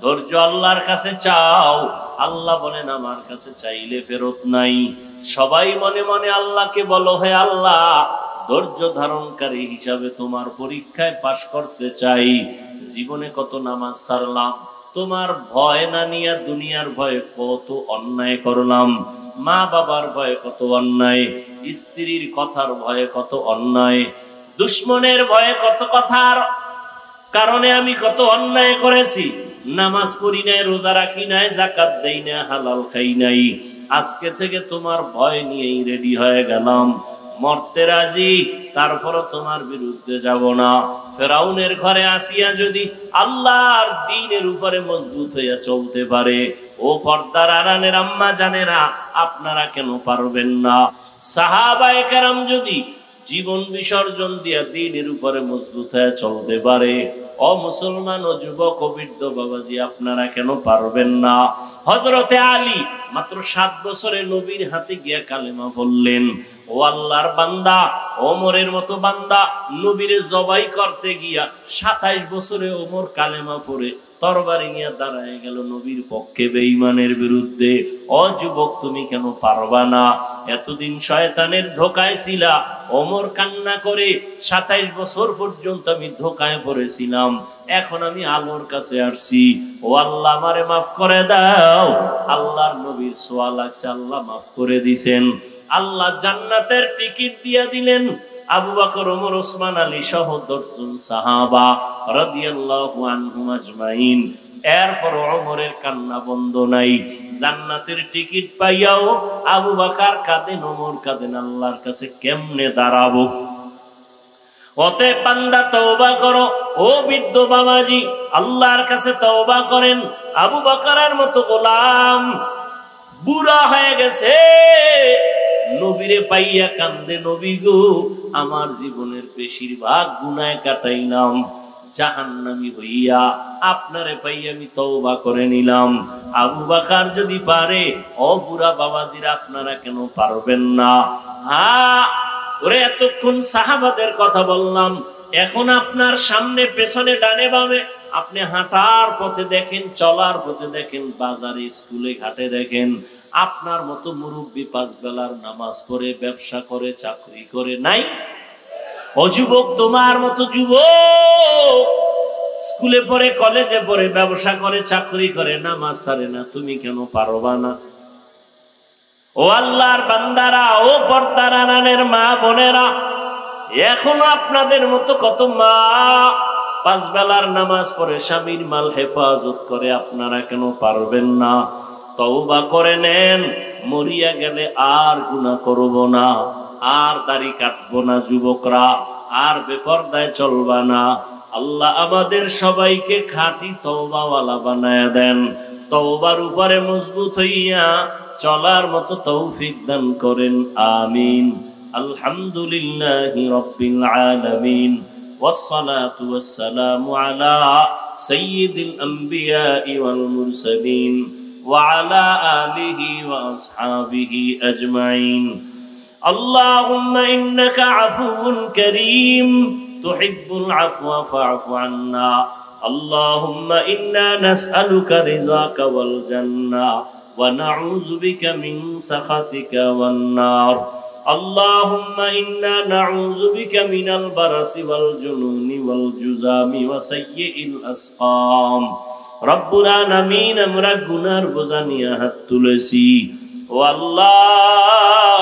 ধৈর্য আল্লাহর কাছে চাও। আল্লাহ বলেন আমার কাছে চাইলে ফেরত নাই। সবাই মনে মনে আল্লাহকে বলো, হে আল্লাহ, ধৈর্য ধারণকারী হিসাবে তোমার পরীক্ষায় পাশ করতে চাই। জীবনে কত নামাজ ছাড়লাম, তোমার ভয় না নিয়ে দুনিয়ার ভয়ে কত অন্যায় করলাম, মা বাবার ভয়ে কত অন্যায়, স্ত্রীর কথার ভয়ে কত অন্যায়, দুশ্মনের ভয়ে কত কথার কারণে আমি কত অন্যায় করেছি, নামাজ পড়ি নাই, রোজা রাখি নাই, যাকাত দেই না, হালাল খাই নাই। আজকে থেকে তোমার ভয় নিয়েই রেডি হয়ে গেলাম, মরতে রাজি, তারপরও তোমার বিরুদ্ধে যাব না। ফেরাউনের ঘরে আসিয়া যদি আল্লাহর দ্বীনের উপরে মজবুত হইয়া চলতে পারে, ও পর্দার আড়ালের আম্মা জানেরা, আপনারা কেন পারবেন না? সাহাবায়ে কেরাম যদি জীবন বিসর্জন দিয়া দ্বীনের উপরে মজবুত হয়ে চলতে পারে, ও মুসলমান ও যুবক ও বৃদ্ধ বাবাজি, আপনারা কেন পারবেন না? হযরতে আলী মাত্র 7 বছরে নবীর হাতে গিয়া কালেমা বললেন। ও আল্লাহর বান্দা, ওমরের মতো বান্দা নবীরে জবাই করতে গিয়া 27 বছরে ওমর কালেমা পড়ে তরবারি নিয়ে দাঁড়ায় গেল নবীর পক্ষে বেঈমানের বিরুদ্ধে। ও যুবক, তুমি কেন পারবা না? এতদিন শয়তানের ধোকায় ছিলা, ওমর কান্না করে 27 বছর পর্যন্ত আমি ধোকায় পড়েছিলাম, এখন আমি আলোর কাছে আসছি, ও আল্লাহ আমারে মাফ করে দাও। আল্লাহর নবীর সোয়া লাগছে, আল্লাহ মাফ করে দিছেন। আল্লাহ জান্নাতের টিকিট দিয়া দিলেন। আবু বকর, ওমর, ওসমান, আলী সহ 10 জন সাহাবা রাদিয়াল্লাহু আনহুম আজমাইন। এরপর ওমরের কান্না বন্ধ নাই। জান্নাতের টিকিট পাইয়াও আবু বকর কাঁদেন, ওমর কাঁদেন, আল্লাহর কাছে কেমনে দাঁড়াবো? অতএব বান্দা তওবা করো। ও বৃদ্ধ বাবাজি, আল্লাহর কাছে তওবা করেন। আবু বকরের মতো গোলাম বুড়া হয়ে গেছে, নবীরে পাইয়া কান্দে, নবী গো, আমার জীবনের বেশিরভাগ গুনাহ কাটাইলাম, জাহান্নামী হইয়া আপনারে পাইয়া আমি তওবা করে নিলাম। আবু বকর যদি পারে, ও বুড়া বাবাজিরা আপনারা কেন পারবেন না? হ্যাঁ, ওরে এতক্ষণ সাহাবাদের কথা বললাম, এখন আপনার সামনে পেছনে ডানে বামে আপনি হাঁটার পথে দেখেন, চলার পথে দেখেন, বাজারে স্কুলে ঘাটে দেখেন, আপনার মতো মুরব্বী 5 বেলার নামাজ পড়ে, ব্যবসা করে, চাকরি করে নাই? ও যুবক, তোমার মতো যুবক স্কুলে পড়ে, কলেজে পড়ে, ব্যবসা করে, চাকরি করে, নামাজ ছাড়ে না, তুমি কেন পারবা না? ও আল্লাহর বান্দারা, ও পর্দার আড়ালের মা বোনেরা, এখনো আপনাদের মতো কত মা 5 বেলার নামাজ পড়ে, স্বামীর মাল হেফাজত করে, আপনারা কেন পারবেন না? তওবা করে নেন, মরিয়া গেলে আর গুনাহ করব না, আর দাড়ি কাটবো না যুবকরা, আর বেপরদায় চলবা না। আল্লাহ আমাদের সবাইকে খাঁটি তওবাওয়ালা বানায়া দেন, তওবার উপরে মজবুত হইয়া চলার মতো তৌফিক দান করেন, আমিন। আলহামদুলিল্লাহি রাব্বিল আলামিন, ওয়াসসালাতু ওয়াসসালামু আলা সাইয়্যিদিল আমবিয়াই ওয়াল মুরসালিন ওয়া আলা আলিহি ওয়া আসহাবিহি আজমাইন। আল্লাহুম্মা ইন্নাকা আফুউন কারীম তুহিব্বুল আফওয়া ফা'ফু আন্না। আল্লাহুম্মা ইন্না নাসআলুকা রিযাকা ওয়াল জান্নাহ ওয়া নাউযু বিকা মিন সাখাতিকা ওয়ান নার। আল্লাহুম্মা ইন্না নাউযু বিকা মিনাল বারাসি ওয়াল জুনুনি ওয়াল জুযামি ওয়া সাইয়্যিল আসকাম। রব্বুল আলামিন, আমরা গুনার বোঝা নিয়ে হাত তুলেছি, ও আল্লাহ,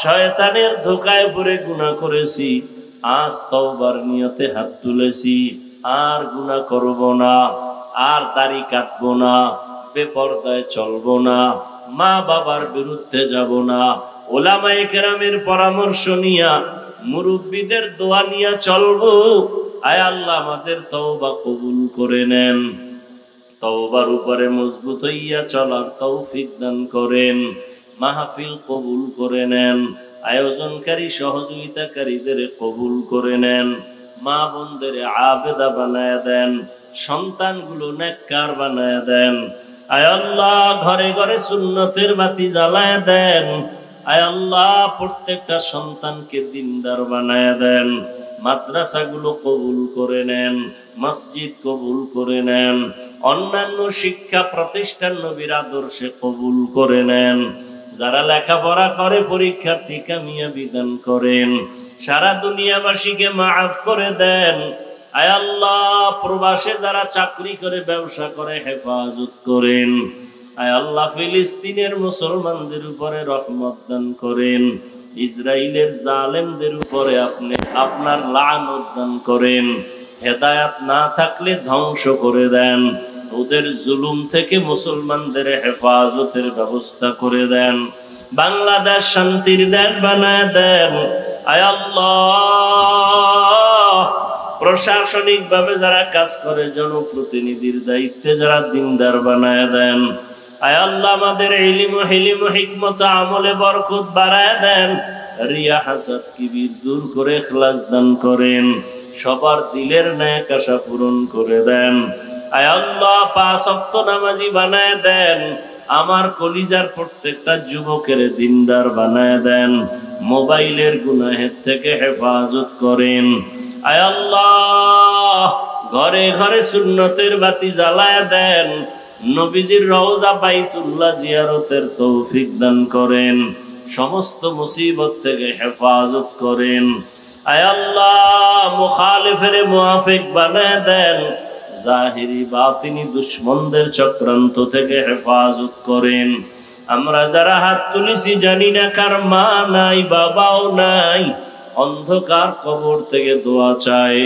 শয়তানের ধোকায় পড়ে গুনাহ করেছি, আজ তওবার নিয়তে হাত তুলেছি, আর গুনাহ করব না, আর দাড়ি কাটবো না, বেপরদায় চলবো না, মা বাবার বিরুদ্ধে যাব না, ওলামায়ে কেরামের পরামর্শ নিয়া, মুরব্বীদের দোয়া নিয়া চলবো। আয় আল্লাহ, আমাদের তওবা কবুল করে নেন, তওবার উপরে মজবুত হইয়া চলার তৌফিক দান করেন, মাহফিল কবুল করে নেন, আয়োজনকারী সহযোগিতাকারীদের কবুল করে নেন, মা বোনদের আবেদা বানায় দেন, সন্তানগুলো নেককার বানায় দেন। আয় আল্লাহ, ঘরে ঘরে সুন্নতের বাতি জ্বালায় দেন। আয় আল্লাহ, প্রত্যেকটা সন্তানকে দিনদার বানায় দেন, মাদ্রাসাগুলো কবুল করে নেন, মসজিদ কবুল করে নেন, অন্যান্য শিক্ষা প্রতিষ্ঠান নবীর আদর্শে কবুল করে নেন। যারা লেখাপড়া করে পরীক্ষার্থী কামিয়াবি দান করেন, সারা দুনিয়াবাসীকে মাফ করে দেন। আয় আল্লাহ, প্রবাসে যারা চাকরি করে, ব্যবসা করে, হেফাজত করেন। আয় আল্লাহ, ফিলিস্তিনের মুসলমানদের উপরে রহমত দান করেন, ইসরাইলের জালেমদের উপরে আপনি আপনার লানত দান করেন, হেদায়াত না থাকলে ধ্বংস করে দেন, ওদের জুলুম থেকে মুসলমানদের হেফাজতের ব্যবস্থা করে দেন, বাংলাদেশ শান্তির দেশ বানায় দেন। আয় আল্লাহ, প্রশাসনিক ভাবে যারা কাজ করে, জনপ্রতিনিধির দায়িত্বে যারা দিনদার বানায় দেন। আয় আল্লাহ, আমাদের ইলম ও হিলম ও হিকমত আমলে বরকত বাড়ায় দেন, রিয়া হাসাদ কিবির দূর করে ইখলাস দান করেন, সবার দিলের নেক আশা পূরণ করে দেন। আয় আল্লাহ, 5 ওয়াক্ত নামাজি বানায় দেন, আমার কলিজার প্রত্যেকটা যুবকের দিনদার বানায় দেন, মোবাইলের গুনাহের থেকে হেফাজত করেন। আয় আল্লাহ, ঘরে ঘরে সুন্নতের বাতি জ্বালায় দেন, নবীজির রওজা বাইতুল্লাহ জিয়ারতের তৌফিক দান করেন, সমস্ত মুসিবত থেকে হেফাজত করেন। আয় আল্লাহ, মুখালিফের মুআফিক বানায় দেন, জাহিরি বাতিনি দুশ্মনদের চক্রান্ত থেকে হেফাজত করেন। আমরা যারা হাত তুলেছি জানি না কার মা নাই, বাবাও নাই, অন্ধকার কবর থেকে দোয়া চাই।